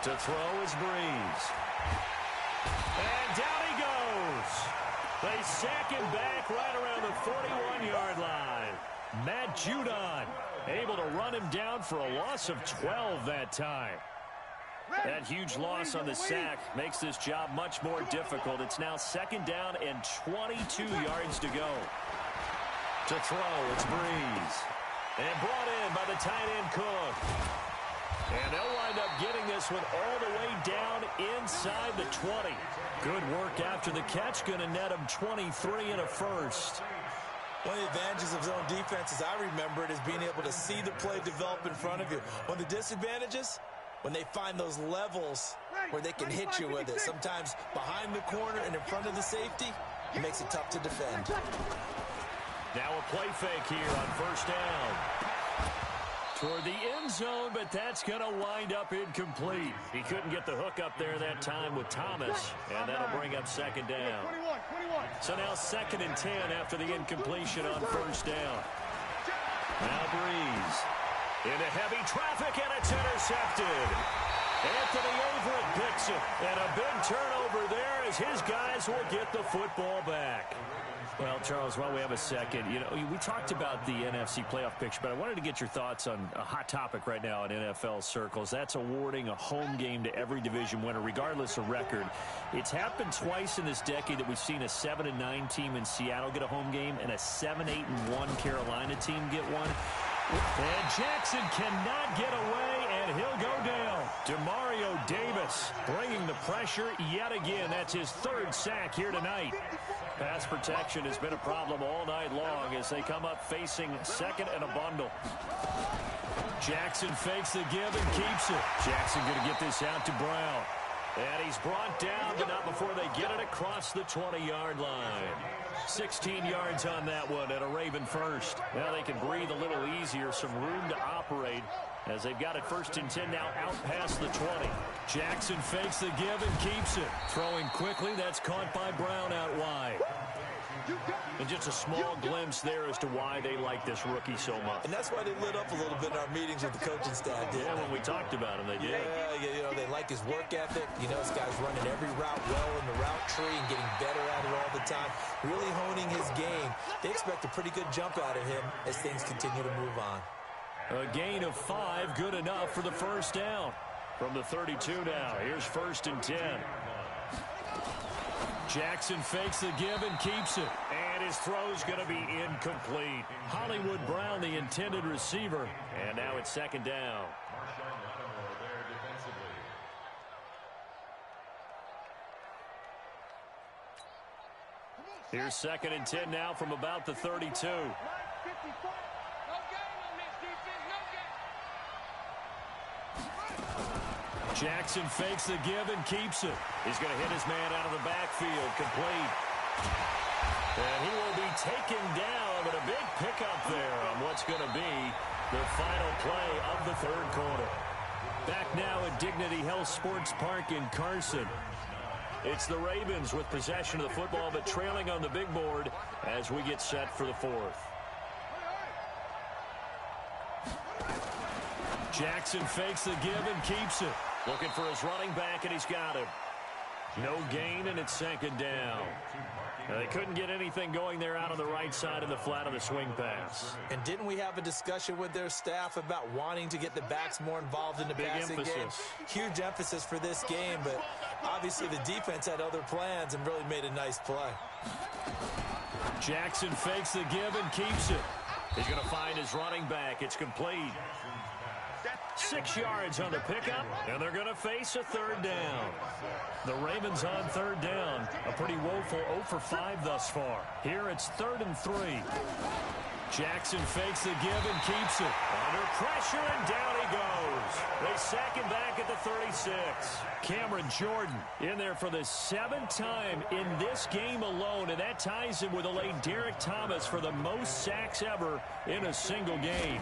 To throw is Breeze. And down he goes. They sack him back right around the 41-yard line. Matt Judon able to run him down for a loss of 12 that time. That huge loss on the sack makes this job much more difficult. It's now 2nd down and 22 yards to go. To throw, it's Breeze. And brought in by the tight end Cook. And they'll wind up getting this one all the way down inside the 20. Good work after the catch. Going to net him 23 and a first. One of the advantages of zone defense, as I remember it, is being able to see the play develop in front of you. One of the disadvantages, when they find those levels where they can hit you with it. Sometimes behind the corner and in front of the safety, it makes it tough to defend. Now a play fake here on first down. Toward the end zone, but that's going to wind up incomplete. He couldn't get the hook up there that time with Thomas, and that'll bring up 2nd down. So now 2nd and 10 after the incompletion on first down. Now Breeze into heavy traffic, and it's intercepted. Anthony Averett picks it, and a big turnover there as his guys will get the football back. Well, Charles, while we have a second, we talked about the NFC playoff picture, but I wanted to get your thoughts on a hot topic right now in NFL circles. That's awarding a home game to every division winner, regardless of record. It's happened twice in this decade that we've seen a 7-9 team in Seattle get a home game and a 7-8-1 Carolina team get one. And Jackson cannot get away, and he'll go down. Demario Davis bringing the pressure yet again. That's his 3rd sack here tonight. Pass protection has been a problem all night long as they come up facing 2nd and a bundle. Jackson fakes the give and keeps it. Jackson going to get this out to Brown. And he's brought down, but not before they get it across the 20-yard line. 16 yards on that one and a Raven first. Now they can breathe a little easier, some room to operate as they've got it 1st and 10 now out past the 20. Jackson fakes the give and keeps it. Throwing quickly, that's caught by Brown out wide. And just a small glimpse there as to why they like this rookie so much. And that's why they lit up a little bit in our meetings with the coaching staff. Yeah, when we talked about him, they did. Yeah, they like his work ethic. This guy's running every route well in the route tree and getting better at it all the time. Really honing his game. They expect a pretty good jump out of him as things continue to move on. A gain of 5, good enough for the first down. From the 32 now, here's 1st and 10. Jackson fakes the give and keeps it. And his throw's going to be incomplete. Hollywood Brown, the intended receiver. And now it's second down. Here's 2nd and 10 now from about the 32. Jackson fakes the give and keeps it. He's going to hit his man out of the backfield. Complete. And he will be taken down, but a big pickup there on what's going to be the final play of the 3rd quarter. Back now at Dignity Health Sports Park in Carson. It's the Ravens with possession of the football, but trailing on the big board as we get set for the 4th. Jackson fakes the give and keeps it. Looking for his running back, and he's got him. No gain, and it's 2nd down. Now, they couldn't get anything going there out on the right side of the flat of the swing pass. And didn't we have a discussion with their staff about wanting to get the backs more involved in the passing game? Huge emphasis for this game, but obviously the defense had other plans and really made a nice play. Jackson fakes the give and keeps it. He's going to find his running back. It's complete. 6 yards on the pickup, and they're going to face a 3rd down. The Ravens on 3rd down. A pretty woeful 0 for 5 thus far. Here it's 3rd and 3. Jackson fakes the give and keeps it. Under pressure, and down he goes. They sack him back at the 36. Cameron Jordan in there for the 7th time in this game alone, and that ties him with the late Derek Thomas for the most sacks ever in a single game.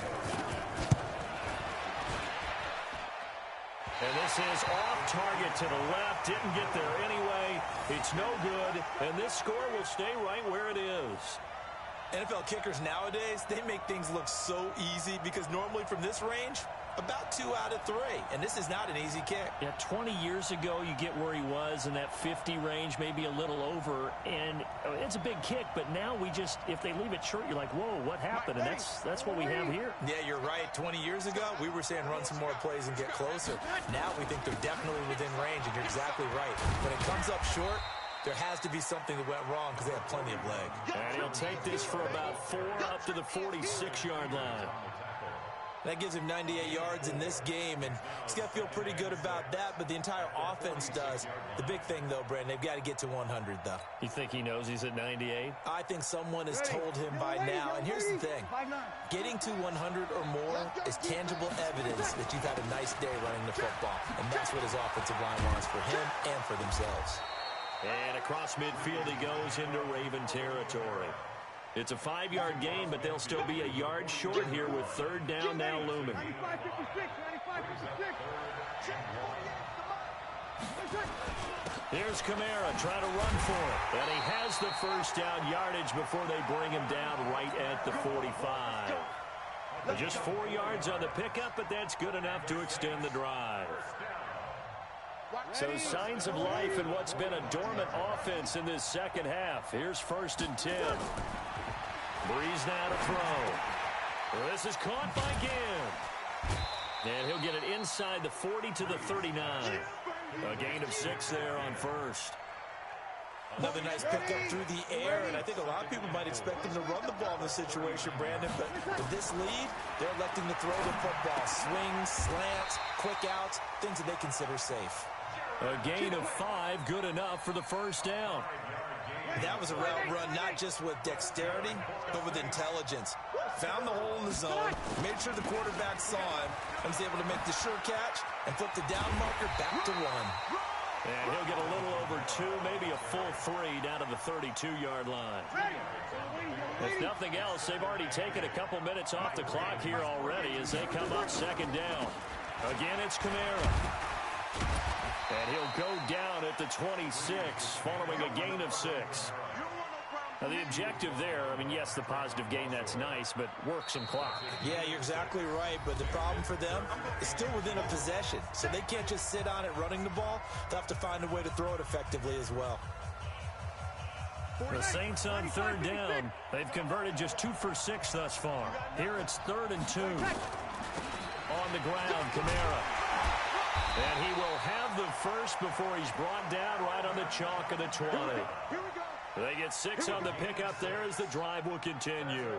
And this is off target to the left. Didn't get there anyway. It's no good. And this score will stay right where it is. NFL kickers nowadays, they make things look so easy because normally from this range, about 2 out of 3. And this is not an easy kick. Yeah, 20 years ago, you get where he was in that 50 range, maybe a little over. And it's a big kick, but now we just, if they leave it short, you're like, whoa, what happened? And that's what we have here. Yeah, you're right. 20 years ago, we were saying run some more plays and get closer. Now we think they're definitely within range, and you're exactly right. When it comes up short, there has to be something that went wrong because they have plenty of leg. And he'll take this for about 4 up to the 46-yard line. That gives him 98 yards in this game, and he's got to feel pretty good about that, but the entire offense does. The big thing, though, Brandon, they've got to get to 100, though. You think he knows he's at 98? I think someone has told him by now, and here's the thing. Getting to 100 or more is tangible evidence that you've had a nice day running the football, and that's what his offensive line wants for him and for themselves. And across midfield he goes into Raven territory. It's a 5-yard gain, but they'll still be a yard short here with 3rd down now looming. Here's Kamara trying to run for it. And he has the 1st down yardage before they bring him down right at the 45. Just 4 yards on the pickup, but that's good enough to extend the drive. So signs of life in what's been a dormant offense in this 2nd half. Here's 1st and 10. Breeze now to throw. This is caught by Ginn. And he'll get it inside the 40 to the 39. A gain of 6 there on 1st. Another nice pickup through the air, and I think a lot of people might expect him to run the ball in this situation, Brandon, but with this lead, they're electing to throw the football. Swings, slants, quick outs, things that they consider safe. A gain of 5, good enough for the 1st down. That was a route run not just with dexterity, but with intelligence. Found the hole in the zone, made sure the quarterback saw him, and was able to make the sure catch and flip the down marker back to 1. And he'll get a little over 2, maybe a full 3 down to the 32-yard line. If nothing else, they've already taken a couple minutes off the clock here already as they come up 2nd down. Again, it's Kamara. And he'll go down at the 26 following a gain of 6. Now, the objective there, I mean, yes, the positive gain, that's nice, but work some clock. Yeah, you're exactly right, but the problem for them is still within a possession, so they can't just sit on it running the ball. They'll have to find a way to throw it effectively as well. The Saints on 3rd down. They've converted just 2 for 6 thus far. Here it's 3rd and 2. On the ground, Kamara. And he will have the first before he's brought down right on the chalk of the 20. They get 6 on the pickup there as the drive will continue.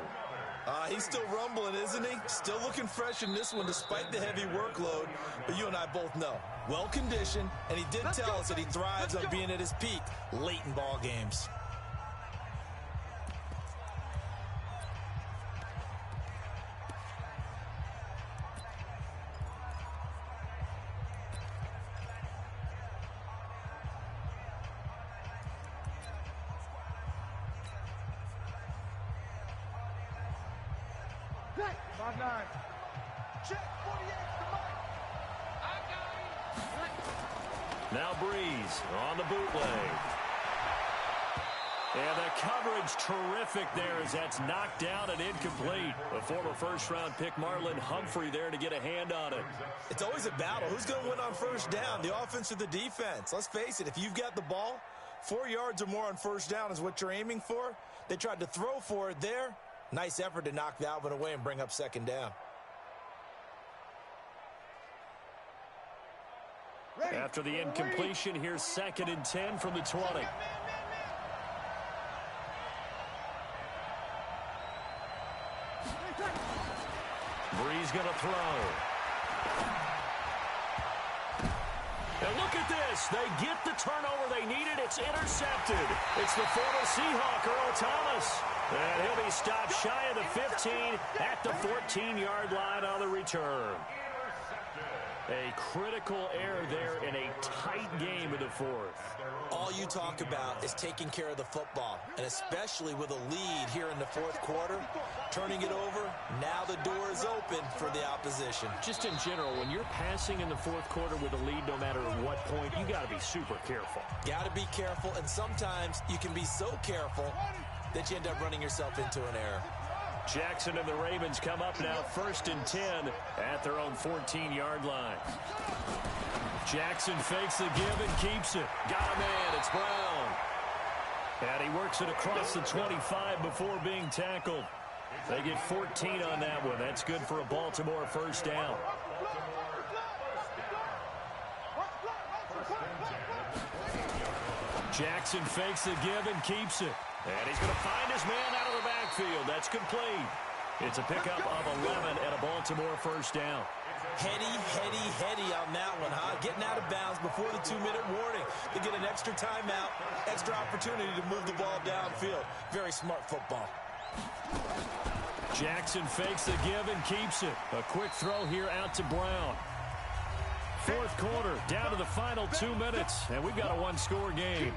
He's still rumbling, isn't he? Still looking fresh in this one despite the heavy workload. But you and I both know, well-conditioned, and he did tell us that he thrives on being at his peak late in ball games. Now Breeze on the bootleg. And the coverage terrific there as that's knocked down and incomplete. The former first-round pick Marlon Humphrey there to get a hand on it. It's always a battle. Who's going to win on first down, the offense or the defense? Let's face it, if you've got the ball, 4 yards or more on first down is what you're aiming for. They tried to throw for it there. Nice effort to knock that one away and bring up second down. After the incompletion, here's 2nd and 10 from the 20. Breeze going to throw. And look at this. They get the turnover they needed. It's intercepted. It's the former Seahawk, Earl Thomas. And he'll be stopped shy of the 15 at the 14-yard line on the return. A critical error there in a tight game in the 4th. All you talk about is taking care of the football, and especially with a lead here in the 4th quarter, turning it over, now the door is open for the opposition. Just in general, when you're passing in the 4th quarter with a lead, no matter at what point, you got to be super careful. Got to be careful, and sometimes you can be so careful that you end up running yourself into an error. Jackson and the Ravens come up now 1st and 10 at their own 14-yard line. Jackson fakes the give and keeps it. Got a man. It's Brown. And he works it across the 25 before being tackled. They get 14 on that one. That's good for a Baltimore first down. Jackson fakes the give and keeps it. And he's going to find his man out of the backfield. That's complete. It's a pickup of 11 and a Baltimore first down. Heady on that one, huh? Getting out of bounds before the 2-minute warning. They get an extra timeout, extra opportunity to move the ball downfield. Very smart football. Jackson fakes the give and keeps it. A quick throw here out to Brown. 4th quarter, down to the final 2 minutes, and we've got a one-score game.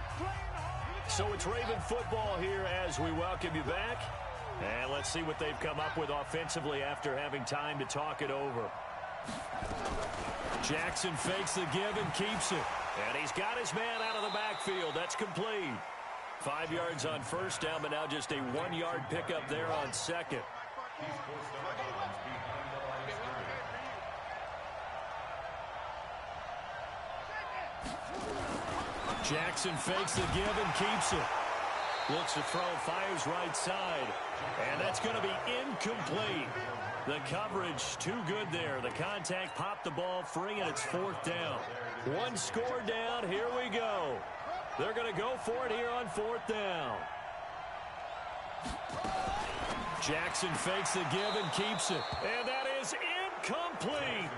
So it's Raven football here as we welcome you back. And let's see what they've come up with offensively after having time to talk it over. Jackson fakes the give and keeps it. And he's got his man out of the backfield. That's complete. 5 yards on first down, but now just a 1-yard pickup there on 2nd. Jackson fakes the give and keeps it. Looks to throw, fires right side. And that's going to be incomplete. The coverage too good there. The contact popped the ball free, and it's 4th down. 1 score down. Here we go. They're going to go for it here on 4th down. Jackson fakes the give and keeps it. And that is incomplete.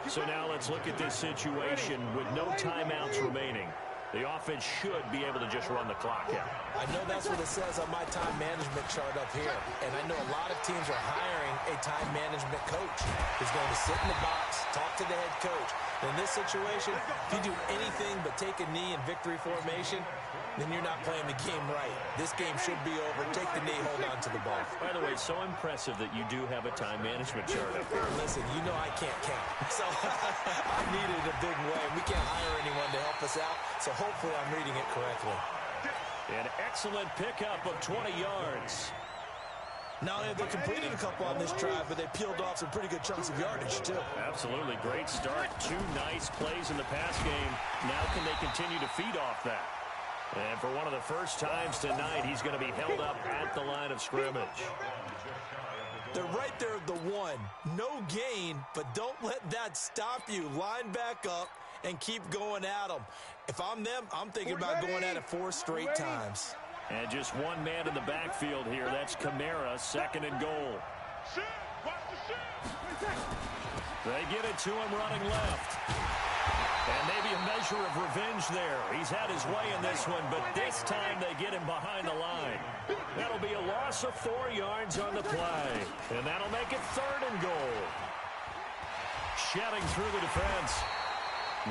So now let's look at this situation with no timeouts remaining. The offense should be able to just run the clock out. I know that's what it says on my time management chart up here. And I know a lot of teams are hiring a time management coach who's going to sit in the box, talk to the head coach. In this situation, if you do anything but take a knee in victory formation, then you're not playing the game right. This game should be over. Take the knee, hold on to the ball. By the way, so impressive that you do have a time management chart up there. Listen, you know I can't count. So I need it a big way. We can't hire anyone to help us out, so hopefully I'm reading it correctly. An excellent pickup of 20 yards. Not only have they completed a couple on this drive, but they peeled off some pretty good chunks of yardage, too. Absolutely. Great start. 2 nice plays in the pass game. Now can they continue to feed off that? And for one of the first times tonight, he's going to be held up at the line of scrimmage. They're right there at the one. No gain, but don't let that stop you. Line back up and keep going at them. If I'm them, I'm thinking about going at it 4 straight times. And just one man in the backfield here. That's Kamara, 2nd and goal. They get it to him running left. And maybe a measure of revenge there. He's had his way in this one, but this time they get him behind the line. That'll be a loss of 4 yards on the play. And that'll make it 3rd and goal. Shedding through the defense.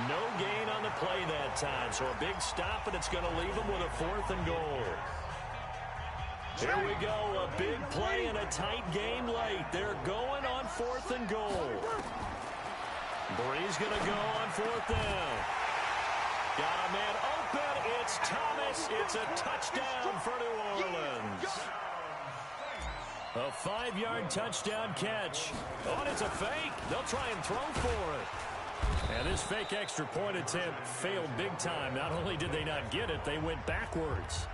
No gain on the play that time. So a big stop, and it's going to leave him with a 4th and goal. Here we go. A big play and a tight game late. They're going on 4th and goal. Bree's going to go on 4th down. Got a man open. It's Thomas. It's a touchdown for New Orleans. A 5-yard touchdown catch. Oh, and it's a fake. They'll try and throw for it. And this fake extra point attempt failed big time. Not only did they not get it, they went backwards.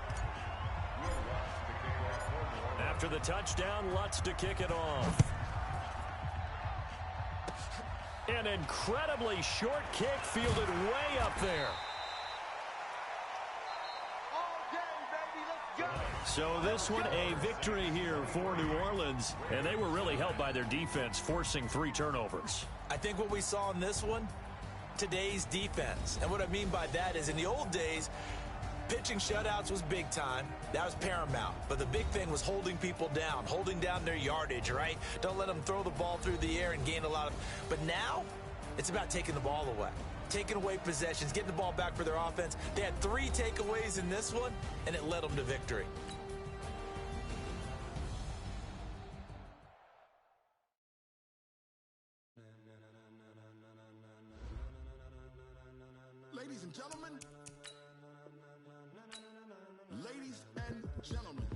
After the touchdown, Lutz to kick it off. An incredibly short kick fielded way up there. So this one, a victory here for New Orleans. And they were really helped by their defense, forcing 3 turnovers. I think what we saw in this one, today's defense. And what I mean by that is in the old days, pitching shutouts was big time. That was paramount. But the big thing was holding people down, holding down their yardage, right? Don't let them throw the ball through the air and gain a lot of... But now, it's about taking the ball away. Taking away possessions, getting the ball back for their offense. They had 3 takeaways in this one, and it led them to victory. Ladies and gentlemen. Ladies and gentlemen.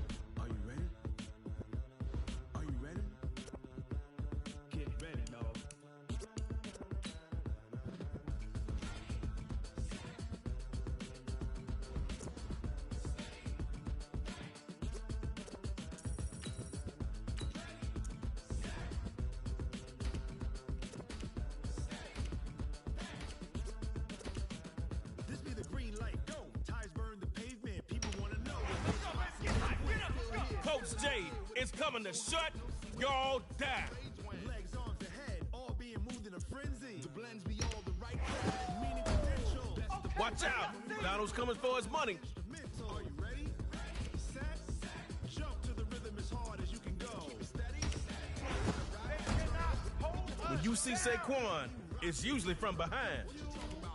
Are you ready? Are you ready? Get ready, dog. This be the green light. Go. Tires burn the pavement. People want to know. Coach J is coming to shut y'all down. Legs, arms, the head, all being moved in a frenzy. The blends be all the right kind, meaning potential. Watch out. Donald's coming for his money. Instrumental. Are you ready? Set. Jump to the rhythm as hard as you can go. Steady. When you see Saquon, it's usually from behind.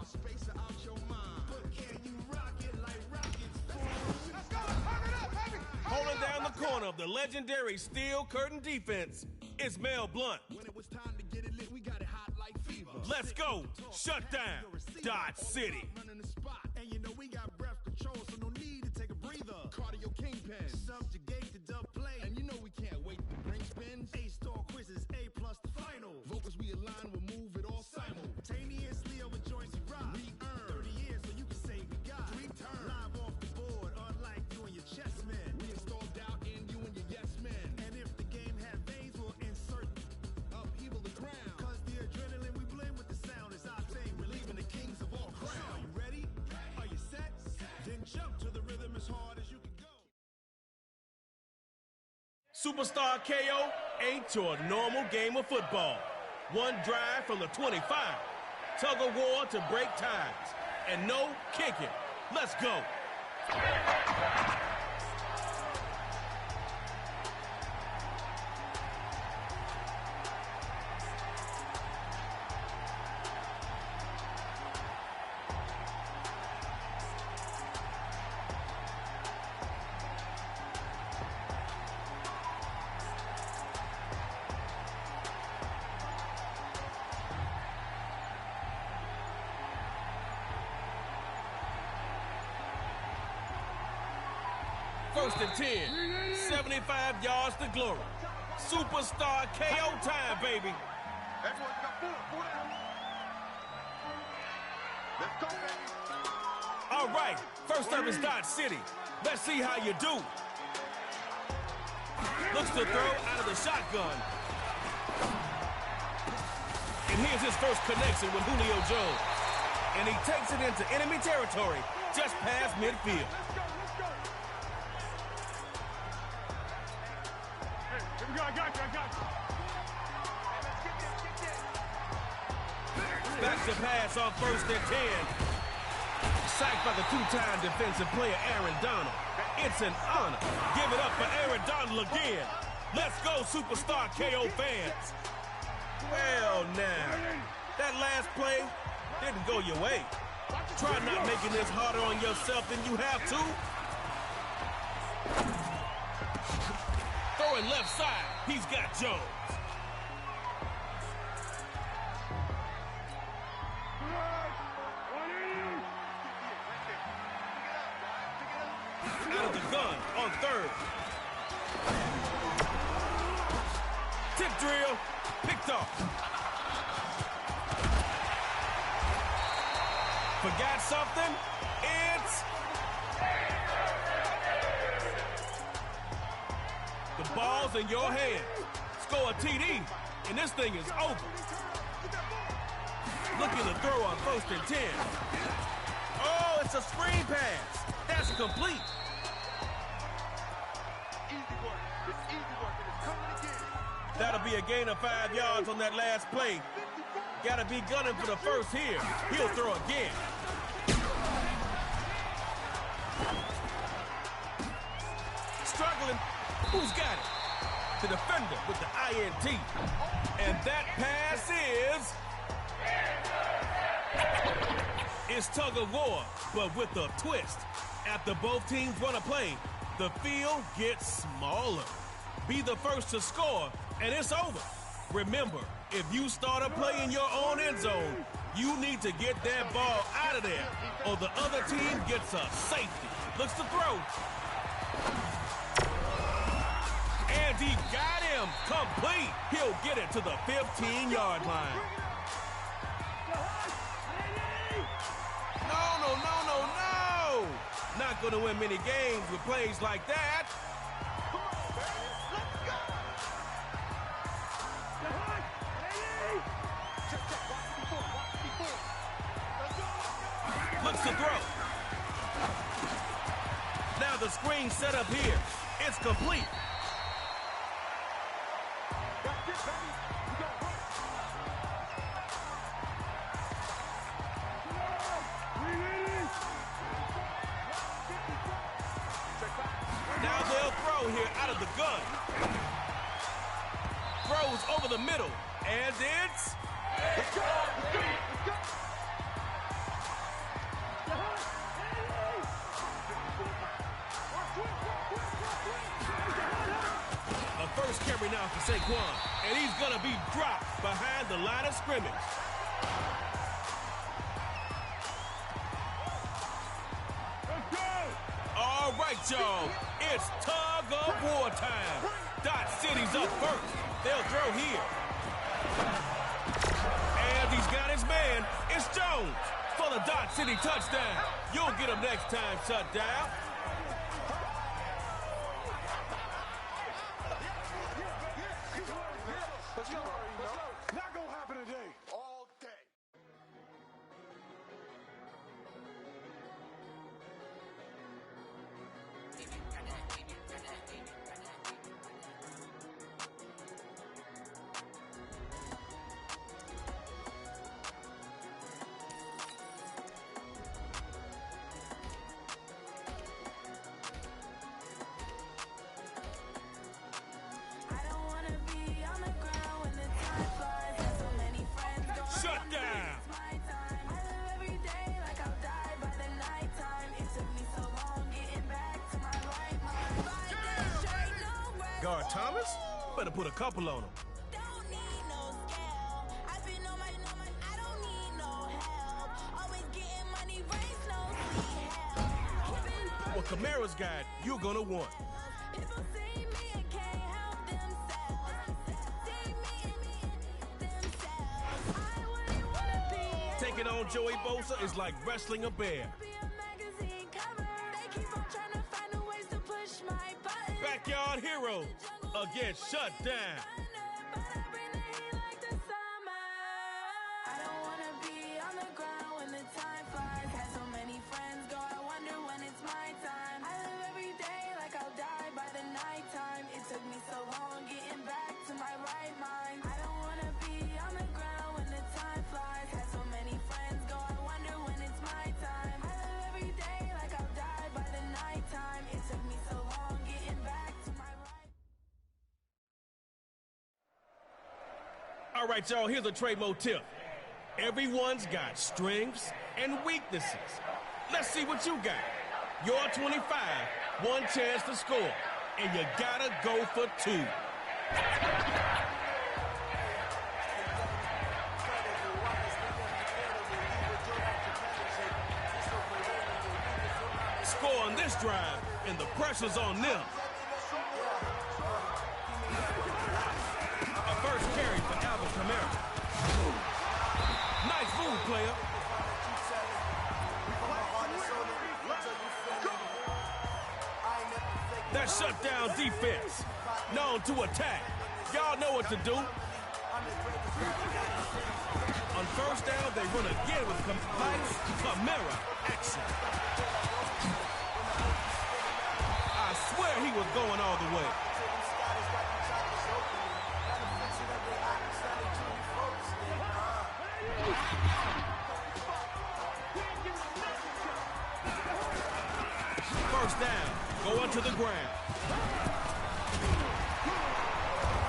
Space out your mind. But can you rock it like rockets? Holding down the corner of the legendary steel curtain defense, it's Mel Blunt. When it was time to get it lit, we got it hot like fever. Let's go. Shut down. Dot City. Running the spot. And you know we got breath control, so no need to take a breather. Cardio kingpin. Subjugate the dub play. And you know we can't wait to bring spins. A-star quizzes, A+ the final. Vocals we align, we'll move it all simultaneously over joints we rock. We earn 30 years, so you can say we got 3 turns. Live off the board, unlike you and your chess men. We installed doubt in you and your yes men. And if the game had veins, we'll insert upheaval the crown. Cause the adrenaline we blend with the sound is our thing. Relieving the kings of all crowns. Are you ready? Are you set? Then jump to the rhythm as hard as you can go. Superstar KO ain't your normal game of football. One drive from the 25. Tug of war to break ties. And no kicking. Let's go. First and 10. 75 yards to glory. Superstar KO time, baby. Everyone got four down. Let's go, baby. All right, first up is Dodge City. Let's see how you do. Looks to throw out of the shotgun. And here's his first connection with Julio Jones. And he takes it into enemy territory just past midfield. Here we go, I got you. Back to pass on first and 10. Sacked by the two-time defensive player, Aaron Donald. It's an honor. Give it up for Aaron Donald again. Let's go, Superstar KO fans. Well, now, that last play didn't go your way. Try not making this harder on yourself than you have to. Throwing left side, he's got Jones. Out of the gun on third. Tip drill, picked off. Forgot something? It's... The ball's in your hand. Score a TD, and this thing is over. Looking to throw on first and 10. Oh, it's a screen pass. That's complete. That'll be a gain of 5 yards on that last play. Gotta be gunning for the first here. He'll throw again. Struggling. Who's got it? The defender with the INT. And that pass is... It's tug of war, but with a twist. After both teams run a play, the field gets smaller. Be the first to score, and it's over. Remember, if you start a play in your own end zone, you need to get that ball out of there, or the other team gets a safety. Looks to throw. And he got him complete. He'll get it to the 15-yard line. No. Not going to win many games with plays like that. Looks to throw. Now the screen set up here. It's complete. Now they'll throw here out of the gun. Throws over the middle. And it's... A first carry now for Saquon. And he's going to be dropped behind the line of scrimmage. All right, y'all. It's tug of war time. Dot City's up first. They'll throw here. And he's got his man. It's Jones for the Dot City touchdown. You'll get him next time, shutdown. Not gonna happen today. All day. Shut down. Guard Thomas? Better put a couple on him. Well, Kamara's got, you're gonna want. Taking on Joey Bosa is like wrestling a bear. backyard heroes against shut down. All right, y'all, here's a trade motif. Everyone's got strengths and weaknesses. Let's see what you got. You're 25, one chance to score, and you gotta go for two. Score on this drive, and the pressure's on them. First carry for Germarlin. Nice move, player. That shutdown defense, known to attack. Y'all know what to do. On first down, they run again with nice Germarlin action. I swear he was going all the way. First down, going to the ground.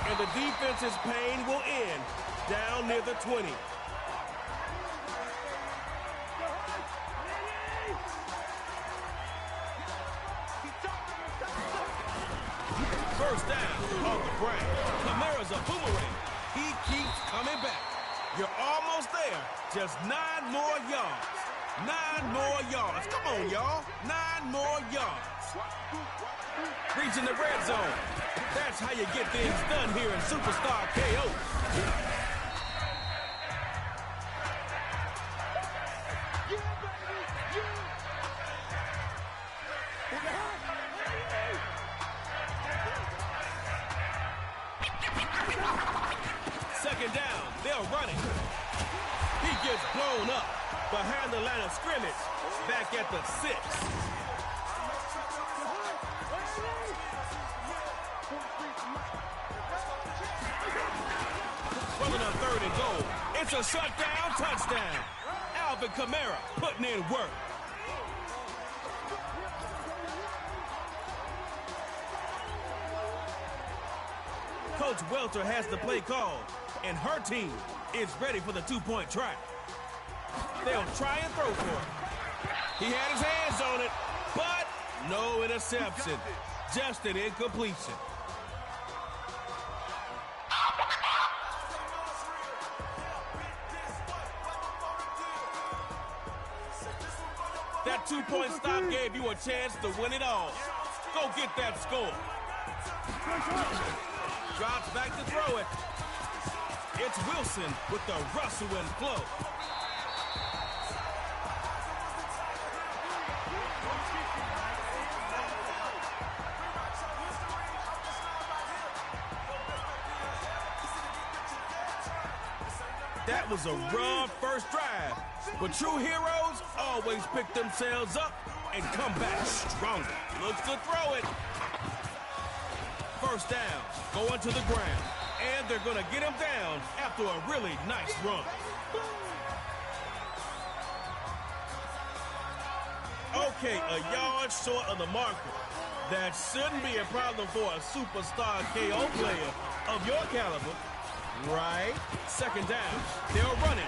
And the defense's pain will end down near the 20. First down, on the ground. Kamara's a boomerang. He keeps coming back. You're almost there. Just 9 more yards. 9 more yards. Come on, y'all. 9 more yards. Reaching the red zone. That's how you get things done here in Superstar KO. Second down. They'll run it. He gets blown up behind the line of scrimmage, back at the 6. Running on 3rd and goal. It's a shutdown touchdown. Alvin Kamara putting in work. Coach Welter has the play called, and her team is ready for the 2-point try. They'll try and throw for it. He had his hands on it, but no interception. Just an incompletion. That 2-point stop gave you a chance to win it all. Go get that score. Drops back to throw it. It's Wilson with the rustle and flow. That was a rough first drive, but true heroes always pick themselves up and come back stronger. Looks to throw it. First down, going to the ground, and they're going to get him down after a really nice run. Okay, a yard short of the marker. That shouldn't be a problem for a superstar KO player of your caliber. Right. Second down. They'll run it.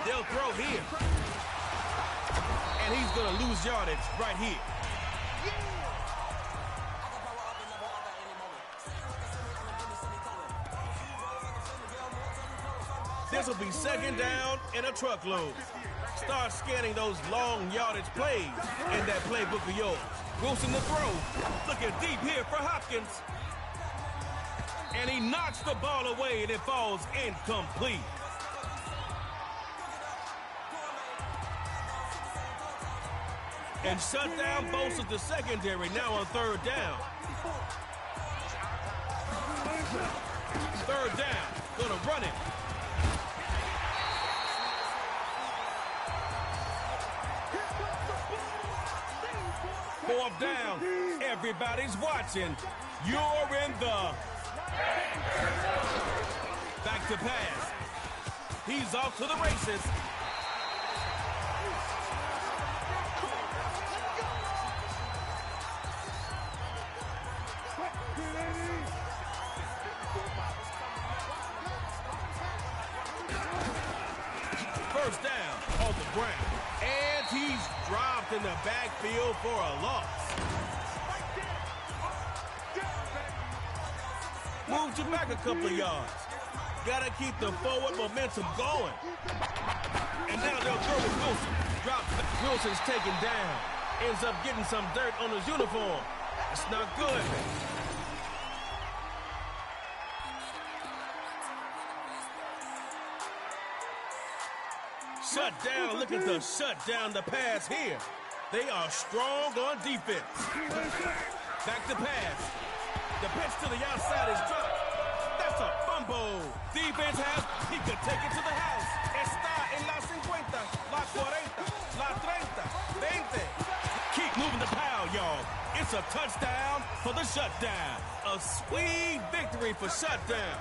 They'll throw here. And he's going to lose yardage right here. This This will be second down and a truckload. Start scanning those long yardage plays in that playbook of yours. Wilson to throw. Looking deep here for Hopkins. And he knocks the ball away and it falls incomplete. And shut down bolsters the secondary now on third down. Third down. Gonna run it. Fourth down. Everybody's watching. You're in the back to pass. He's off to the races. First down on the ground. And he's dropped in the backfield for a loss. Moved you back a couple of yards. Gotta keep the forward momentum going. And now they'll throw with Wilson. Drops. Wilson's taken down. Ends up getting some dirt on his uniform. That's not good. Shut down. Looking to shut down the pass here. They are strong on defense. Back to pass. The pitch to the outside is dropped. That's a fumble. Defense has, he could take it to the house. Está en la 50, la 40, la 30, 20. Keep moving the pile, y'all. It's a touchdown for the shutdown. A sweet victory for shutdown.